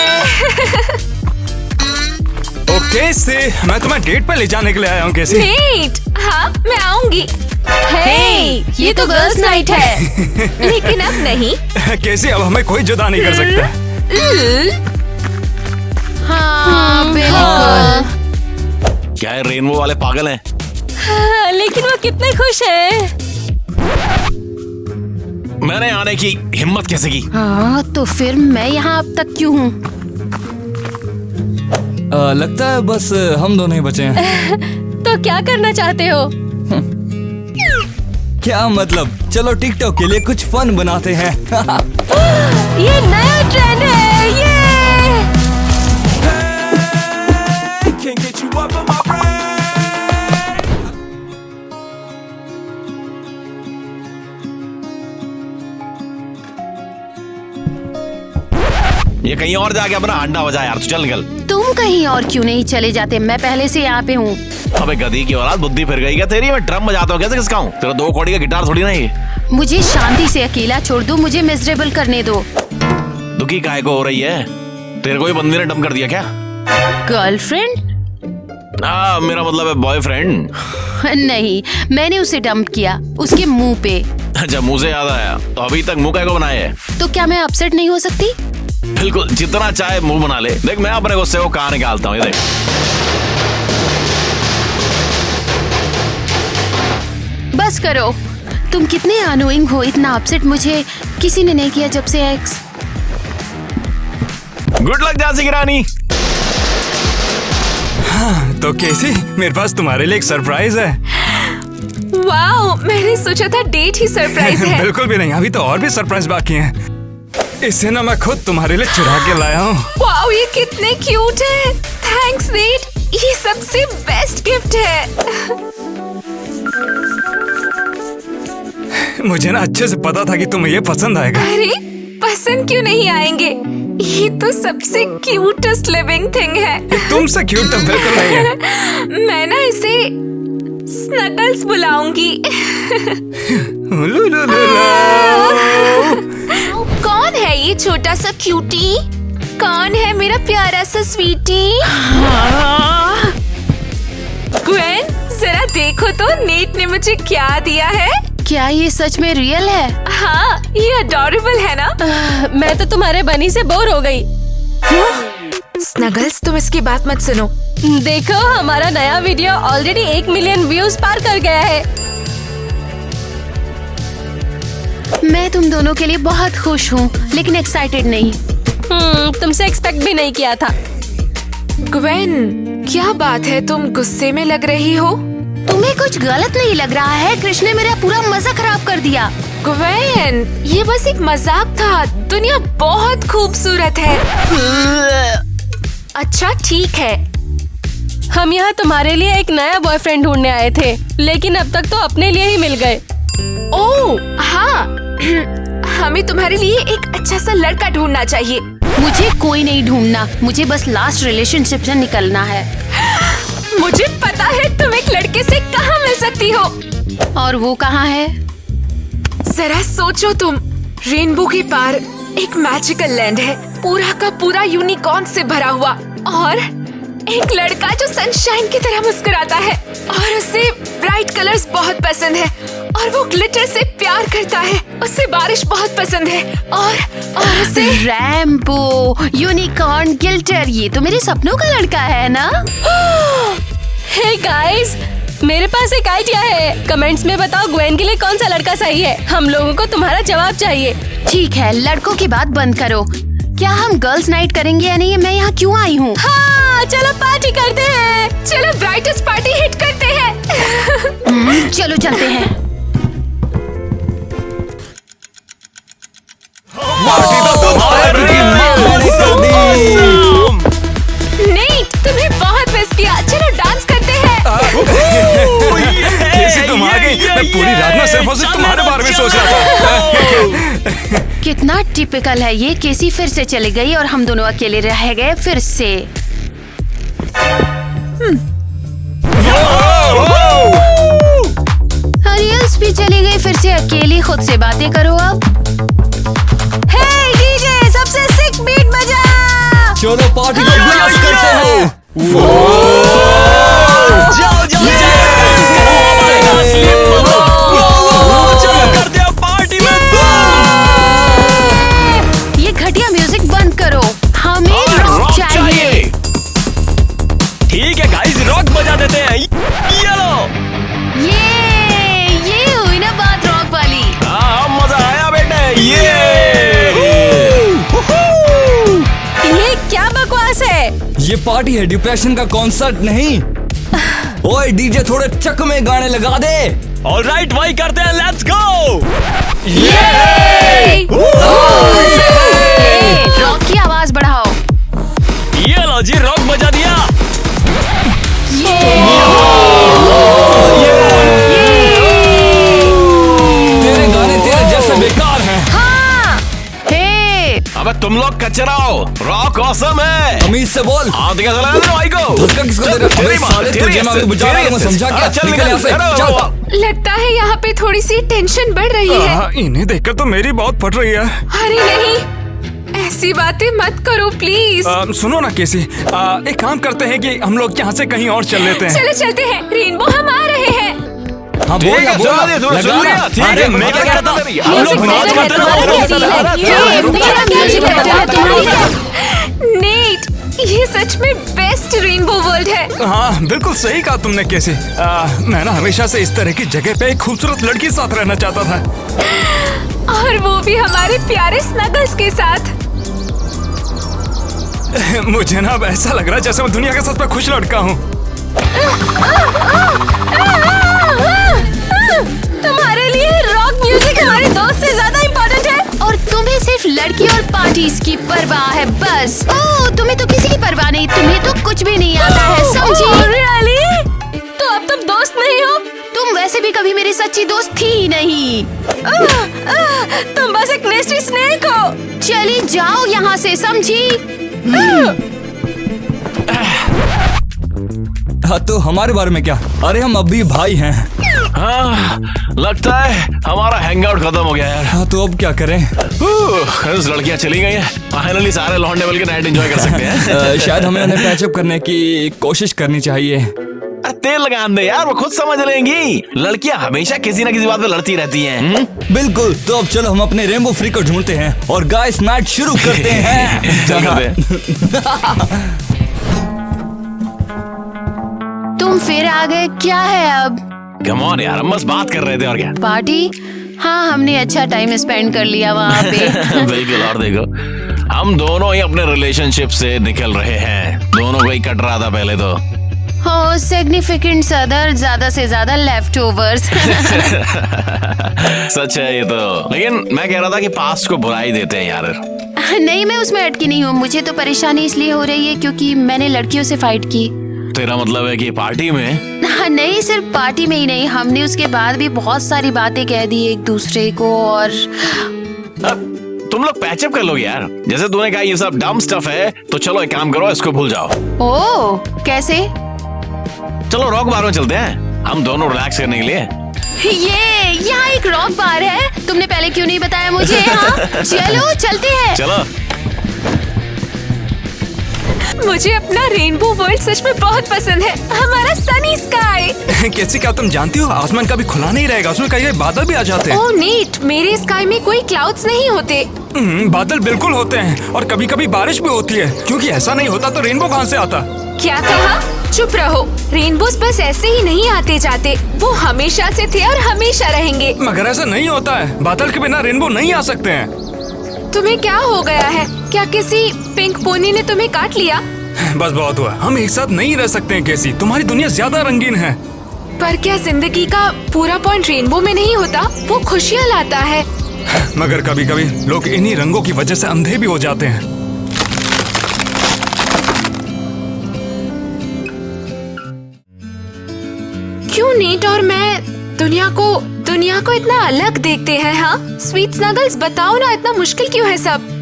ओके से मैं तुम्हें डेट पे ले जाने के लिए आया हूँ। कैसे? नेट, हाँ मैं आऊंगी। हे, ये तो गर्ल्स नाइट है। लेकिन अब नहीं। कैसे? अब हमें कोई जुदा नहीं कर सकता। हाँ बिल्कुल। क्या है, रेनबो वाले पागल हैं? हाँ, लेकिन वो कितने खुश हैं। मैंने आने की हिम्मत कैसे की? हाँ, तो फिर मैं यहाँ अब तक क्यों हूँ? लगता है बस हम दोनों ही बचे हैं। तो क्या करना चाहते हो? क्या मतलब? चलो टिकटॉक के लिए कुछ फन बनाते हैं। ये नया ट्रेंड है। ये कहीं और जाके अपना अंडा बजा यार, तू चल निकल। तुम कहीं और क्यों नहीं चले जाते? मैं पहले से यहाँ पे हूँ। अबे गधी की औलाद, बुद्धि फिर गई क्या तेरी? मैं ड्रम बजाता हूँ कैसे किसका हूँ? तेरा 2 कौड़ी का गिटार थोड़ी ना ये। मुझे शांति से अकेला छोड़ दो, मुझे मिजरेबल करने दो। दुखी काहे को हो रही है? तेरे को ही बंदी ने डम कर दिया क्या? गर्लफ्रेंड? मेरा मतलब है बॉयफ्रेंड। नहीं, मैंने उसे डंप किया उसके मुंह पे। अच्छा, मुंह से याद आया, तो अभी तक मुंह काहे को बनाए है? तो क्या मैं अपसेट नहीं हो सकती? बिल्कुल, जितना चाहे मुंह बना ले। देख, मैं अपने गुस्से को कहाँ निकालता हूँ, ये देख। बस करो। तुम कितने अनोइंग हो, इतना अपसेट मुझे किसी ने नहीं किया जब से एक्स। गुड लक झांसी की रानी। हाँ, तो कैसी? मेरे पास तुम्हारे लिए एक सरप्राइज है। वाओ, मैंने सोचा था डेट ही सरप्राइज है। बिल्कुल भी नहीं, अभी तो और भी सरप्राइज बाकी हैं। इसे ना मैं खुद तुम्हारे लिए चुरा के लाया हूँ। वाओ, ये कितने क्यूट है। थैंक्स नेट, ये सबसे बेस्ट गिफ्ट है। मुझे ना अच्छे से पता था कि तुम्हें ये पसंद आएगा। अरे पसंद क्यों नहीं आएंगे? ये तो सबसे क्यूटेस्ट लिविंग थिंग है। तुमसे क्यूट तो बिल्कुल नहीं है। मैं ना इसे स्नगल्स बुलाऊंगी। कौन है ये छोटा सा क्यूटी? कौन है मेरा प्यारा सा स्वीटी? ग्वेन, जरा देखो तो नेट ने मुझे क्या दिया है। क्या ये सच में रियल है? हाँ, ये अडोरेबल है ना? मैं तो तुम्हारे बनी से बोर हो गई। स्नगल्स, तुम इसकी बात मत सुनो। देखो, हमारा नया वीडियो ऑलरेडी 1 मिलियन व्यूज पार कर गया है। मैं तुम दोनों के लिए बहुत खुश हूँ, लेकिन एक्साइटेड नहीं। तुमसे एक्सपेक्ट भी नहीं किया था। ग्वेन, क्या बात है, तुम गुस्से में लग रही हो? तुम्हें कुछ गलत नहीं लग रहा है? कृष्ण ने मेरा पूरा मजा खराब कर दिया। ग्वेन, ये बस एक मजाक था। दुनिया बहुत खूबसूरत है। अच्छा ठीक है। हम यहाँ तुम्हारे लिए एक नया बॉयफ्रेंड ढूंढने आए थे, लेकिन अब तक तो अपने लिए ही मिल गए। ओह हाँ, हमें तुम्हारे लिए एक अच्छा सा लड़का ढूंढना चाहिए। मुझे कोई नहीं ढूंढना, मुझे बस लास्ट रिलेशनशिप से निकलना है। मुझे पता है तुम एक लड़के से कहाँ मिल सकती हो। और वो कहाँ है? जरा सोचो तुम, रेनबो के पार एक मैजिकल लैंड है, पूरा का पूरा यूनिकॉर्न से भरा हुआ, और एक लड़का जो सनशाइन की तरह मुस्कुराता है और उसे ब्राइट कलर्स बहुत पसंद है और वो ग्लिटर से प्यार करता है, उसे बारिश बहुत पसंद है और उसे रैम्बो, यूनिकॉर्न, गिल्टर, ये तो मेरे सपनों का लड़का है ना? हे गाइस, मेरे पास एक आइडिया है। कमेंट्स में बताओ ग्वेन के लिए कौन सा लड़का सही है। हम लोगों को तुम्हारा जवाब चाहिए। ठीक है, लड़कों की बात बंद करो। क्या हम गर्ल्स नाइट करेंगे या नहीं? मैं यहाँ क्यों आई हूँ? हाँ, चलो पार्टी करते हैं। चलो ब्राइटेस्ट पार्टी हिट करते हैं। चलो चलते हैं। नहीं, तुम्हें बहुत मिस किया। चलो डांस करते हैं। कैसे तुम आ गई? मैं पूरी रात ना सिर्फ और सिर्फ तुम्हारे बारे में सोच रहा था। कितना टिपिकल है ये। केसी फिर से चली गई और हम दोनों अकेले रह गए फिर से। अरियल्स भी चली गई फिर से अकेली। खुद से बातें करो अब। हे डीजे, सबसे सिक बीट बजा। चलो पार्टी को ब्लास्ट करते हैं। जाओ जाओ कर दिया पार्टी में। ये घटिया म्यूजिक बंद करो, हमें रॉक चाहिए। ठीक है गाइस, रॉक बजा देते हैं। ये लो, ये हुई ना बात रॉक वाली। हाँ मजा आया बेटे। ये क्या बकवास है? ये पार्टी है, डिप्रेशन का कॉन्सर्ट नहीं। ओए डीजे, थोड़े चक में गाने लगा दे। ऑलराइट, वही करते हैं। Let's go. रॉक की आवाज बढ़ाओ। ये लो जी, रॉक बजा दिया। तेरे गाने तेरे जैसे बेकार हैं। अबे तुम लोग कचरा हो। रॉक ऑसम है। तमीज से बोल। हाँ तो क्या चला रहे हो भाई को? धक्का किसको दे रहे हो? अबे साले, तुझे मैं अभी बजा रहा हूँ, मैं समझा क्या? चल निकल यहाँ से, चल। लगता है यहाँ पे थोड़ी सी टेंशन बढ़ रही है। इन्हें देखकर तो मेरी बहुत फट रही है। अरे नहीं, ऐसी बातें मत करो प्लीज। सुनो ना केसी, एक काम करते हैं कि हम लोग यहाँ से कहीं और चल लेते हैं। चलो चलते हैं, रेनबो हम आ रहे हैं। हाँ बोल ना, बोल ना। ठीक है, मैं क्या कहता था? हम लोग नाच करते नेट, ये सच में बेस्ट रेनबो वर्ल्ड है। हाँ बिल्कुल सही कहा तुमने केसी। मैं ना हमेशा से इस तरह की जगह पे एक खूबसूरत लड़की साथ रहना चाहता था, और वो भी हमारे प्यारे स्नगल्स के साथ। मुझे ना अब ऐसा लग रहा है जैसे मैं दुनिया के सबसे खुश लड़का हूँ। तुम्हारे लिए रॉक म्यूजिक हमारे दोस्त से ज्यादा इम्पोर्टेंट है। और तुम्हें सिर्फ लड़की और पार्टीज की परवाह है बस। ओह, तुम्हें तो किसी की परवाह नहीं, तुम्हें तो कुछ भी नहीं आता है, समझी? रियली? तो अब तुम दोस्त नहीं हो? तुम वैसे भी कभी मेरी सच्ची दोस्त थी ही नहीं। तुम बस एक नेस्टी स्नेक हो। चली जाओ यहाँ से, समझी? हाँ तो हमारे बारे में क्या? अरे हम अभी भाई हैं। हाँ, लगता है हमारा हैंगआउट खत्म हो गया यार। हाँ तो अब क्या करें? लड़कियां चली गई हैं, फाइनली सारे लौंडे मिलकर नाइट एंजॉय कर सकते हैं। शायद हमें उन्हें पैचअप करने की कोशिश करनी चाहिए। तेल लगा दे यार, वो खुद समझ लेंगी। लड़कियां हमेशा किसी न किसी बात पे लड़ती रहती हैं। बिल्कुल, तो अब चलो हम अपने रेनबो फ्री को ढूंढते हैं और गाइस नाइट शुरू करते हैं। चल करते। तुम फिर आ गए, क्या है अब? कम ऑन यार, हम बस बात कर रहे थे और क्या। पार्टी? हाँ, हमने अच्छा टाइम स्पेंड कर लिया वहाँ पे। बिल्कुल, और देखो हम दोनों ही अपने रिलेशनशिप से निकल रहे हैं। दोनों को ही कट रहा था पहले तो। हो सिग्निफिकेंट अदर, ज्यादा से ज्यादा लेफ्ट ओवर्स। सच है ये तो, लेकिन मैं कह रहा था कि पास्ट को भुला ही देते हैं यार। नहीं, मैं उसमें अटकी नहीं हूँ। मुझे तो परेशानी इसलिए हो रही है क्योंकि मैंने लड़कियों से फाइट की। तेरा मतलब है कि पार्टी में? नहीं, सिर्फ पार्टी में ही नहीं, हमने उसके बाद भी बहुत सारी बातें कह दी एक दूसरे को। और तुम लोग पैचअप कर लो यार। जैसे तूने कहा ये सब डम स्टफ है, तो चलो एक काम करो, इसको भूल जाओ। ओह, कैसे? चलो रॉक बार में चलते हैं, हम दोनों रिलैक्स करने के लिए। ये यहाँ एक रॉक बार है, तुमने पहले क्यों नहीं बताया मुझे? हाँ? चलो चलते हैं। चलो। मुझे अपना रेनबो वर्ल्ड सच में बहुत पसंद है, हमारा सनी स्काई। कैसी, क्या तुम जानती हो आसमान कभी खुला नहीं रहेगा, उसमें कई बादल भी आ जाते हैं। ओह नीट, मेरे स्काई में कोई क्लाउड्स नहीं होते। बादल बिल्कुल होते हैं और कभी कभी बारिश भी होती है, क्योंकि ऐसा नहीं होता तो रेनबो कहाँ से आता? क्या कहा? चुप रहो। रेनबोस बस ऐसे ही नहीं आते जाते, वो हमेशा से थे और हमेशा रहेंगे। मगर ऐसा नहीं होता है, बादल के बिना रेनबो नहीं आ सकते हैं। तुम्हें क्या हो गया है? क्या किसी पिंक पोनी ने तुम्हें काट लिया? बस बहुत हुआ, हम एक साथ नहीं रह सकते हैं कैसी, तुम्हारी दुनिया ज्यादा रंगीन है। पर क्या जिंदगी का पूरा पॉइंट रेनबो में नहीं होता? वो खुशियाँ लाता है। मगर कभी कभी लोग इन्हीं रंगों की वजह से अंधे भी हो जाते हैं। क्यों नीट और मैं दुनिया को इतना अलग देखते हैं? हाँ स्वीट स्नगल्स, बताओ ना, इतना मुश्किल क्यों है सब?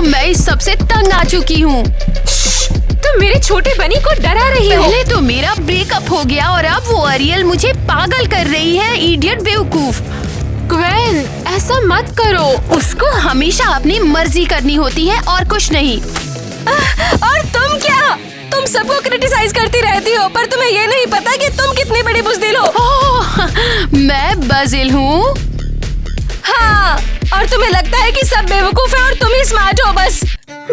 मैं इस सबसे तंग आ चुकी हूँ। तुम मेरे छोटे बनी को डरा रही हो। पहले तो मेरा ब्रेकअप हो गया और अब वो अरियल मुझे पागल कर रही है, इडियट बेवकूफ। ग्वेन, ऐसा मत करो, उसको हमेशा अपनी मर्जी करनी होती है और कुछ नहीं। और तुम क्या? तुम सबको क्रिटिसाइज करती रहती हो, पर तुम्हें ये नहीं पता कि तुम कितनी बड़ी बुज़दिल हो। मैं बज़िल हूँ? हाँ, और तुम्हें लगता है कि सब बेवकूफ है और तुम ही स्मार्ट हो बस।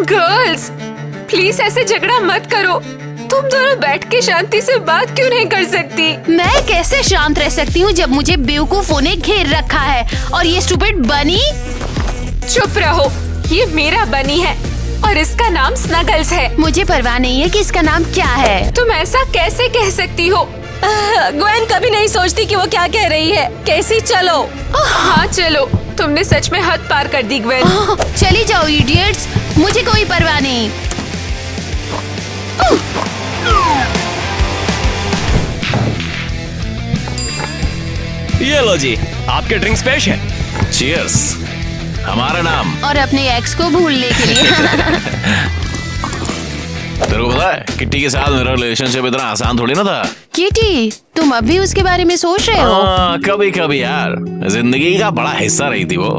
गर्ल्स, प्लीज ऐसे झगड़ा मत करो। तुम दोनों बैठ के शांति से बात क्यों नहीं कर सकती? मैं कैसे शांत रह सकती हूँ जब मुझे बेवकूफों ने घेर रखा है और ये स्टूपिड बनी? चुप रहो, ये मेरा बनी है और इसका नाम स्नगल्स है। मुझे परवाह नहीं है कि इसका नाम क्या है। तुम ऐसा कैसे कह सकती हो? ग्वेन कभी नहीं सोचती कि वो क्या कह रही है। कैसी, चलो। हाँ चलो, तुमने सच में हद पार कर दी ग्वेन। चली जाओ इडियट्स, मुझे कोई परवाह नहीं। ये लो जी, आपके ड्रिंक्स पेश है। चीयर्स। हमारा नाम और अपने एक्स को भूलने के लिए। तेरे को पता है किट्टी के साथ मेरा रिलेशनशिप इतना आसान थोड़ी ना था। किटी, तुम अब भी उसके बारे में सोच रहे हो? कभी कभी यार, जिंदगी का बड़ा हिस्सा रही थी वो,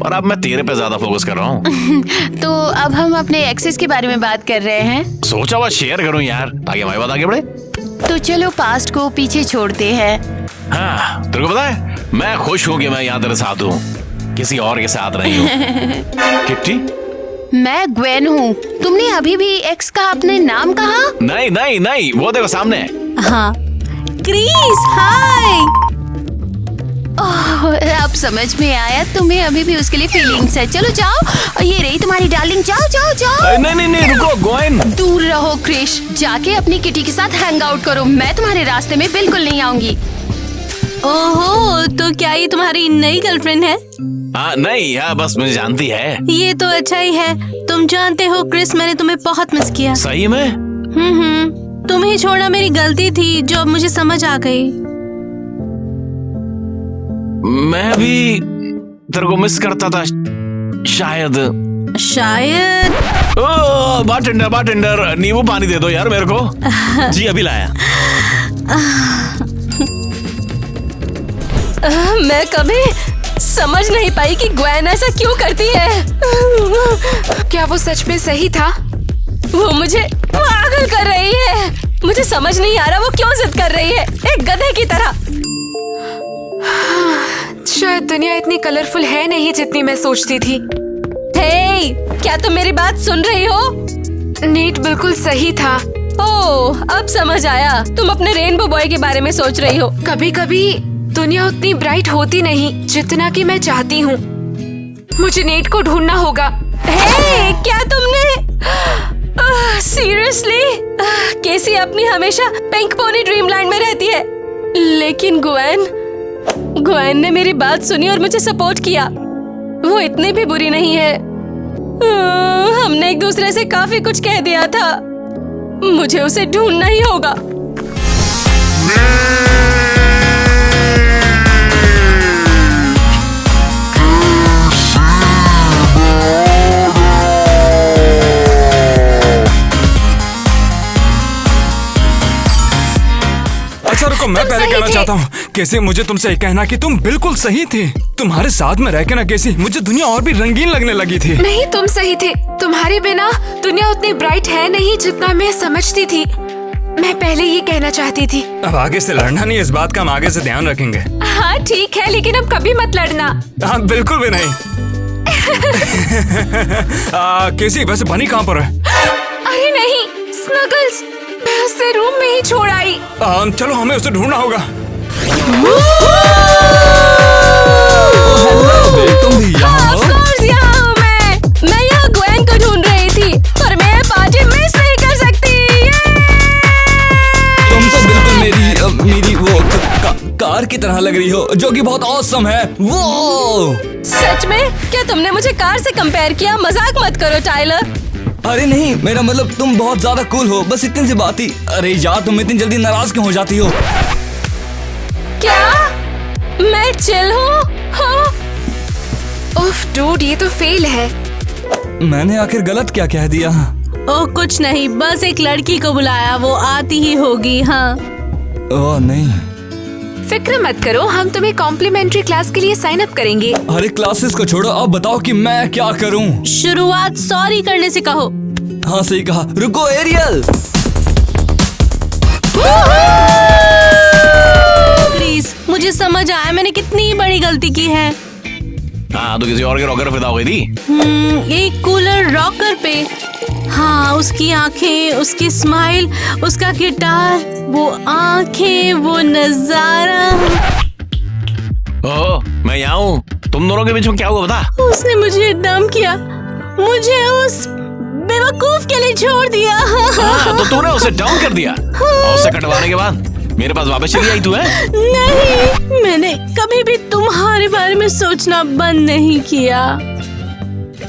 पर अब मैं तेरे पे ज्यादा फोकस कर रहा हूँ। तो अब हम अपने एक्सेस के बारे में बात कर रहे हैं। सोचा हुआ शेयर करूँ यार, ताकि हमारी बात आगे बढ़े। तो चलो पास्ट को पीछे छोड़ते हैं। हाँ, तेरे को पता है मैं खुश हूँ कि मैं यहाँ तेरे साथ हूँ, किसी और के साथ नहीं हूँ। किट्टी, मैं ग्वेन हूँ। तुमने अभी भी एक्स का अपने नाम कहा? नहीं नहीं नहीं, वो देखो सामने। हाँ, क्रिस, हाय। अब समझ में आया, तुम्हें अभी भी उसके लिए फीलिंग्स है। चलो जाओ, और ये रही तुम्हारी डार्लिंग। जाओ जाओ जाओ। नहीं नहीं नहीं, रुको ग्वेन। दूर रहो क्रिश, जाके अपनी किटी के साथ हैंग आउट करो। मैं तुम्हारे रास्ते में बिल्कुल नहीं आऊंगी। ओहो, तो क्या ये तुम्हारी नई गर्लफ्रेंड है? नहीं, हाँ बस मुझे जानती है। ये तो अच्छा ही है। तुम जानते हो क्रिस, मैंने तुम्हें बहुत मिस किया। सही में? तुम्हें छोड़ना मेरी गलती थी, जो अब मुझे समझ आ गई। मैं भी तेरे को मिस करता था शायद। शायद। बारटेंडर बारटेंडर, नींबू पानी दे दो यार मेरे को। जी अभी लाया। मैं कभी समझ नहीं पाई कि ग्वेन ऐसा क्यों करती है। क्या वो सच में सही था? वो मुझे पागल कर रही है। मुझे समझ नहीं आ रहा वो क्यों जिद कर रही है, एक गधे की तरह। शायद दुनिया इतनी कलरफुल है नहीं जितनी मैं सोचती थी। हे, क्या तुम मेरी बात सुन रही हो? नीट बिल्कुल सही था। ओह, अब समझ आया। तुम अपने रेनबो बॉय के बारे में सोच रही हो। कभी कभी दुनिया उतनी ब्राइट होती नहीं जितना कि मैं चाहती हूँ। मुझे नेट को ढूंढना होगा। हे, क्या तुमने सीरियसली? केसी अपनी हमेशा पिंक पोनी ड्रीमलैंड में रहती है, लेकिन ग्वेन ने मेरी बात सुनी और मुझे सपोर्ट किया। वो इतनी भी बुरी नहीं है। हमने एक दूसरे से काफी कुछ कह दिया था। मुझे उसे ढूंढना ही होगा। कहना चाहता हूँ कैसे, मुझे तुमसे एक कहना कि तुम बिल्कुल सही थे। तुम्हारे साथ में रह के ना कैसी मुझे दुनिया और भी रंगीन लगने लगी थी। नहीं, तुम सही थे। तुम्हारे बिना दुनिया उतनी ब्राइट है नहीं जितना मैं समझती थी। मैं पहले ये कहना चाहती थी। अब आगे से लड़ना नहीं, इस बात का हम आगे से ध्यान रखेंगे। हाँ ठीक है, लेकिन अब कभी मत लड़ना। हाँ बिल्कुल भी नहीं। कैसी वैसे बनी कहाँ पर है? अरे नहीं, स्नगल्स, मैं उसे रूम में ही छोड़ आई। चलो हमें उसे ढूंढना होगा। तुम भी यहाँ हो? यहाँ हूँ मैं यहाँ ग्वेन को ढूंढ रही थी, पर मैं पार्टी मिस नहीं कर सकती। तुम तो बिल्कुल मेरी वो कार की तरह लग रही हो, जो कि बहुत ऑसम है। वो सच में? क्या तुमने मुझे कार से कंपेयर किया? मजाक मत करो टाइलर। अरे नहीं, मेरा मतलब तुम बहुत ज्यादा कूल हो, बस इतनी सी बात ही। अरे यार, तुम इतनी जल्दी नाराज क्यों हो जाती हो? क्या मैं चिल हूँ? हाँ? उफ डूड, ये तो फेल है। मैंने आखिर गलत क्या कह दिया? ओह कुछ नहीं, बस एक लड़की को बुलाया, वो आती ही होगी। हाँ। ओह नहीं, फिक्र मत करो, हम तुम्हें कॉम्प्लीमेंट्री क्लास के लिए साइन अप करेंगे। अरे क्लासेस को छोड़ो, अब बताओ कि मैं क्या करूं? शुरुआत सॉरी करने से कहो। हाँ सही कहा। रुको एरियल। प्लीज, मुझे समझ आया मैंने कितनी बड़ी गलती की है। हाँ, तो किसी और के रॉकर फिदा हो गई थी। एक कूलर रॉकर पे। हाँ, उसकी आंखें, उसकी स्माइल, उसका गिटार, वो आंखें, वो नजारा। ओह, मैं यहाँ हूँ। तुम दोनों के बीच में क्या हुआ बता? उसने मुझे डंप किया, मुझे उस बेवकूफ के लिए छोड़ दिया। हाँ, तो तूने उसे डाउन कर दिया और उसे कटवाने के बाद मेरे पास वापस चली आई तू है? नहीं, मैंने कभी भी तुम्हारे बारे में सोचना बंद नहीं किया।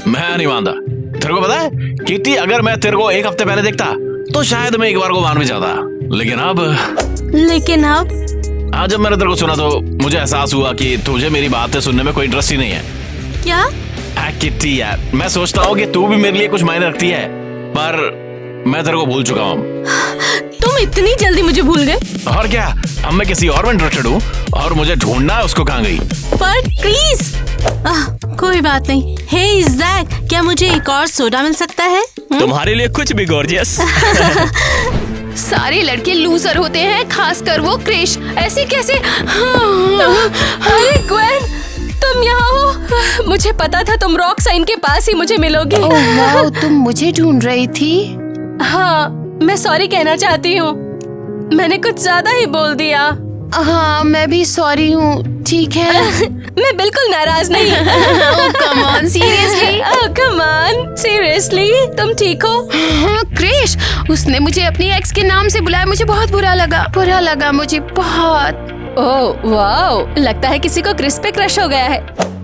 मैं नहीं मानता। तेरे को पता है किटी, अगर मैं तेरे को एक हफ्ते पहले देखता तो शायद मैं एक बार को मान भी जाता, लेकिन अब आज जब मैंने तेरे को सुना तो मुझे एहसास हुआ कि तुझे मेरी बातें सुनने में कोई इंटरेस्ट ही नहीं है। क्या? किटी यार, मैं सोचता हूँ कि तू भी मेरे लिए कुछ मायने रखती है, पर मैं तेरे को भूल चुका हूँ। तुम इतनी जल्दी मुझे भूल गए? और क्या, अब मैं किसी और में इंटरेस्टेड हूँ और मुझे ढूंढना है उसको कहाँ गई। पर प्लीज, कोई बात नहीं। हे ज़ैक, क्या मुझे एक और सोडा मिल सकता है? तुम्हारे लिए कुछ भी गॉर्जियस। सारे लड़के लूजर होते हैं, खासकर वो क्रिश। ऐसे कैसे? अरे ग्वेन, तुम यहाँ हो? मुझे पता था तुम रॉक साइन के पास ही मुझे मिलोगी। ओह वाओ, तुम मुझे ढूंढ रही थी? हाँ, मैं सॉरी कहना चाहती हूँ, मैंने कुछ ज्यादा ही बोल दिया। हाँ, मैं भी सॉरी हूँ। ठीक है। मैं बिल्कुल नाराज नहीं। Come on, seriously? Come on, seriously, तुम ठीक हो? हाँ, क्रिश, उसने मुझे अपनी एक्स के नाम से बुलाया, मुझे बहुत बुरा लगा मुझे बहुत। ओह वाओ, लगता है किसी को क्रिस पे क्रश हो गया है।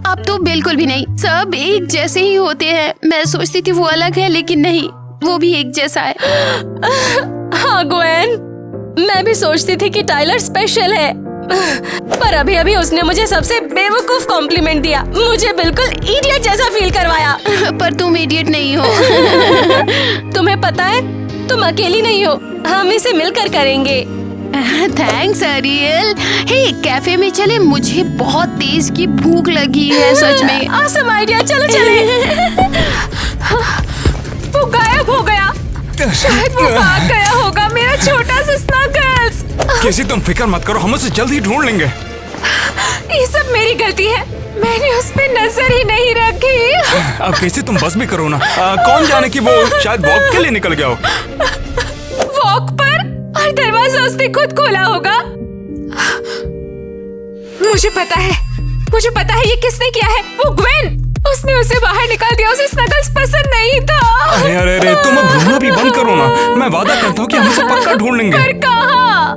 अब तो बिल्कुल भी नहीं, सब एक जैसे ही होते हैं। मैं सोचती थी वो अलग है, लेकिन नहीं, वो भी एक जैसा है। हाँ ग्वेन, मैं भी सोचती थी कि टाइलर स्पेशल है, पर अभी अभी उसने मुझे सबसे बेवकूफ कॉम्प्लीमेंट दिया, मुझे बिल्कुल इडियट जैसा फील करवाया। पर तुम इडियट नहीं हो। तुम्हें पता है, तुम अकेली नहीं हो, हम इसे मिलकर करेंगे। थैंक्स अरियल। हे, कैफे में चले, मुझे बहुत तेज की भूख लगी है सच में। ऑसम आइडिया, चलो चले। वो गायब हो गया, शायद वो भाग गया होगा, मेरा छोटा सा स्नगल्स। कैसी, तुम फिक्र मत करो, हम उसे जल्द ही ढूंढ लेंगे। ये सब मेरी गलती है, मैंने उस पे नजर ही नहीं रखी। अब कैसी, तुम बस भी करो ना। कौन जाने कि वो शायद वॉक के लिए निकल गया हो। वॉक पर? और दरवाजा उसने खुद खोला होगा। मुझे पता है ये किसने किया है। वो ग्वेन, उसने उसे बाहर निकाल दिया, उसे स्नगल्स पसंद नहीं था। अरे तुम अब ढूंढना भी बंद करो ना, मैं वादा करता हूँ कि हम उसे पक्का ढूंढ लेंगे। पर कहाँ?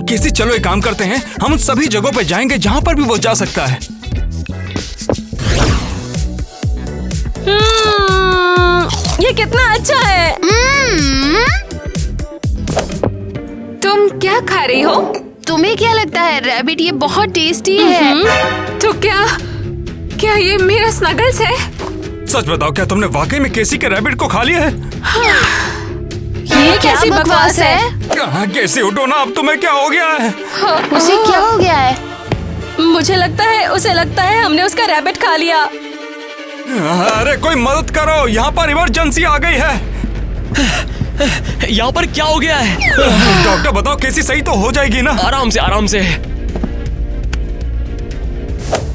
किसी, चलो एक काम करते हैं, हम सभी जगहों पे जाएंगे जहाँ पर भी वो जा सकता है। ये कितना अच्छा है। तुम क्या खा रही हो? तुम्हें क्या लगता है रैबिट, ये बहुत टेस्टी है। तो क्या ये मेरा स्नगल्स है? सच बताओ, क्या तुमने वाकई में केसी के रैबिट को खा लिया है? ये कैसी बकवास है? कहाँ कैसे उठो ना, अब तुम्हें क्या हो गया है? उसे क्या हो गया है? मुझे लगता है उसे लगता है हमने उसका रैबिट खा लिया। अरे कोई मदद करो, यहाँ पर इमरजेंसी आ गई है। यहाँ पर क्या हो गया है? डॉक्टर बताओ, कैसी सही तो हो जाएगी ना? आराम से आराम से।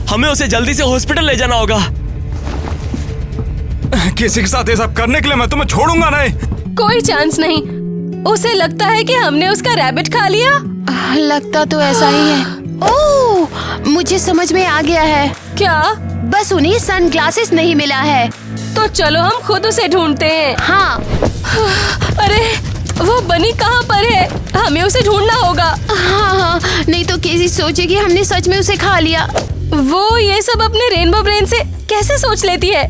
हमें उसे जल्दी से हॉस्पिटल ले जाना होगा। किसी के साथ ये सब करने के लिए मैं तुम्हें छोड़ूंगा नहीं। कोई चांस नहीं। उसे लगता है कि हमने उसका रैबिट खा लिया। लगता तो ऐसा ही है। ओह, मुझे समझ में आ गया है। क्या? बस उन्हें सनग्लासेस नहीं मिला है। तो चलो हम खुद उसे ढूंढते हैं। हाँ। अरे वो बनी कहाँ पर है? हमें उसे ढूंढना होगा। हाँ, नहीं तो केसी सोचेगी हमने सच में उसे खा लिया। वो ये सब अपने रेनबो ब्रेन से कैसे सोच लेती है?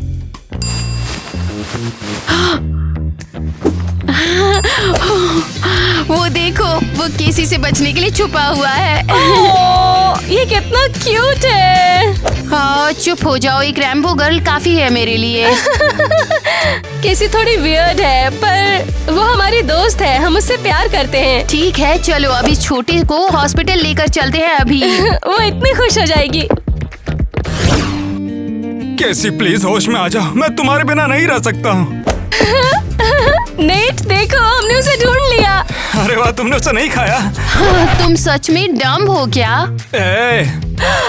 वो देखो, वो केसी से बचने के लिए छुपा हुआ है। ये कितना क्यूट है। हाँ, चुप हो जाओ, एक रैम्बो गर्ल काफी है मेरे लिए। केसी थोड़ी वियर्ड है, पर वो हमारी दोस्त है, हम उससे प्यार करते हैं। ठीक है, चलो अब इस छोटे को हॉस्पिटल लेकर चलते हैं अभी। वो इतनी खुश हो जाएगी। कैसी प्लीज होश में आ जाओ, मैं तुम्हारे बिना नहीं रह सकता हूँ। नेट देखो, हमने उसे ढूंढ लिया। अरे वाह, तुमने उसे नहीं खाया? हाँ, तुम सच में डम्ब हो क्या?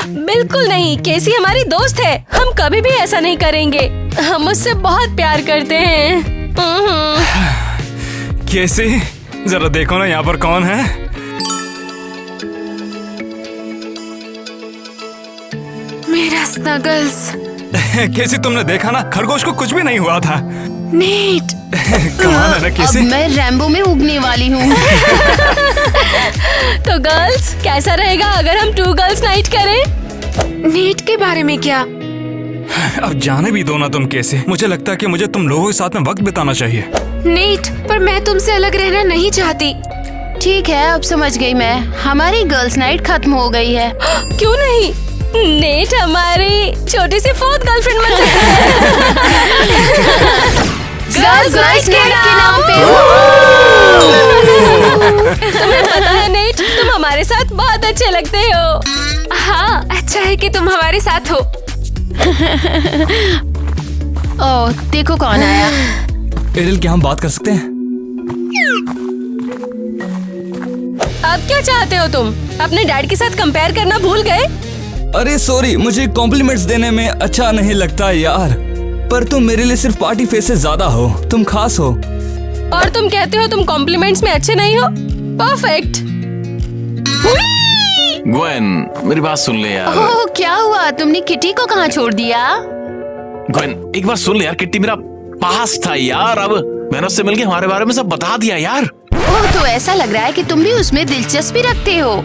बिल्कुल नहीं, केसी हमारी दोस्त है, हम कभी भी ऐसा नहीं करेंगे। हम उससे बहुत प्यार करते हैं। केसी, जरा देखो ना यहाँ पर कौन है। मेरा स्नगल्स। केसी, तुमने देखा ना, खरगोश को कुछ भी नहीं हुआ था। नेट, कमाल है ना केसी। अब मैं रैम्बो में उगने वाली हूँ। तो गर्ल्स, कैसा रहेगा अगर हम 2 गर्ल्स नाइट करें? नेट के बारे में क्या? अब जाने भी दो ना तुम केसी। मुझे लगता है कि मुझे तुम लोगों के साथ में वक्त बिताना चाहिए। नेट, पर मैं तुमसे अलग रहना नहीं चाहती। ठीक है, अब समझ गई मैं। हमारी गर्ल्स नाइट खत्म हो गई है। क्यों नहीं? नेट हमारी छोटी सी 4th गर्लफ्रेंड बन सकता है। गर्ल्स नाइट के नाम पे। तुम्हें पता है नेट, तुम हमारे साथ बहुत अच्छे लगते हो। हाँ, अच्छा है कि तुम हमारे साथ हो। ओह, देखो कौन आया। एरिल, क्या हम बात कर सकते हैं? अब क्या चाहते हो तुम? अपने डैड के साथ कंपेयर करना भूल गए? अरे सॉरी, मुझे कॉम्प्लीमेंट्स देने में अच्छा नहीं लगता यार, पर तुम मेरे लिए सिर्फ पार्टी फेस से ज्यादा हो। तुम खास हो। और तुम कहते हो तुम कॉम्प्लीमेंट्स में अच्छे नहीं हो? परफेक्ट। ग्वेन, मेरी बात सुन ले यार। ओह, क्या हुआ? तुमने किटी को कहाँ छोड़ दिया? ग्वेन, एक बार सुन ले यार, किट्टी मेरा पास था यार। अब मैंने उससे मिलके हमारे बारे में सब बता दिया यार। ओह, तो ऐसा लग रहा है कि तुम भी उसमें दिलचस्पी रखते हो।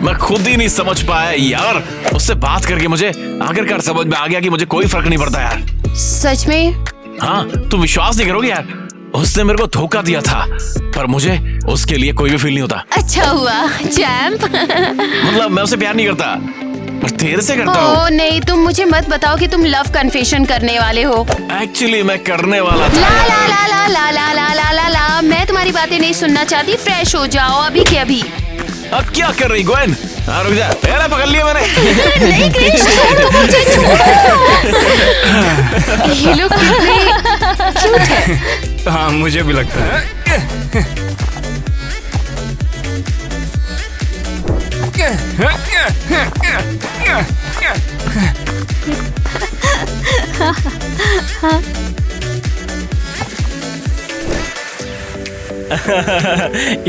मैं खुद ही नहीं समझ पाया यार। उससे बात करके मुझे आखिरकार समझ में आ गया कि मुझे कोई फर्क नहीं पड़ता यार। सच में? हाँ, तुम विश्वास नहीं करोगे यार, उसने मेरे को धोखा दिया था, पर मुझे उसके लिए कोई भी फील नहीं होता। अच्छा हुआ चैम्प। मतलब मैं उसे प्यार नहीं करता, पर तेरे से करता हूँ। ओह नहीं, तुम मुझे मत बताओ कि तुम लव कन्फेशन करने वाले हो। एक्चुअली मैं करने वाला था। ला ला ला ला ला ला ला ला ला ला, मैं तुम्हारी बातें नहीं सुनना चाहती। फ्रेश हो जाओ अभी के अभी। अब क्या कर रही ग्वेन? हाँ, रुक जा, पहले पकड़ लिया मैंने। नहीं क्रिश, छोड़ दो मुझे, छोड़ो। ये लोग कितने क्यूट है। हाँ, मुझे भी लगता है।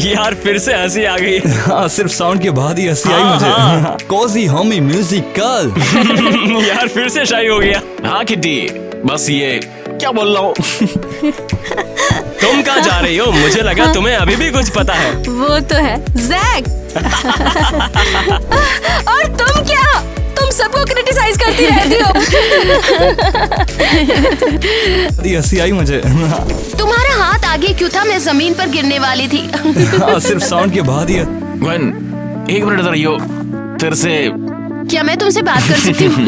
यार फिर से हंसी आ गई। हाँ, सिर्फ साउंड के बाद ही हंसी आई मुझे। Cozy homey musical. यार फिर से शाई हो गया। हाँ किट्टी, बस ये क्या बोल रहा हूँ। तुम कहाँ जा रही हो? मुझे लगा तुम्हें अभी भी कुछ पता है। वो तो है जैक। और तुम क्या? तुम सबको क्रिटिसाइज करती रहती हो। हंसी आई मुझे। तुम्हारा हाथ आगे क्यों था? मैं जमीन पर गिरने वाली थी। हाँ, सिर्फ साउंड के बाद ही। ग्वेन, एक मिनट इधर आइयो, तेरे से क्या मैं तुमसे बात कर सकती हूँ?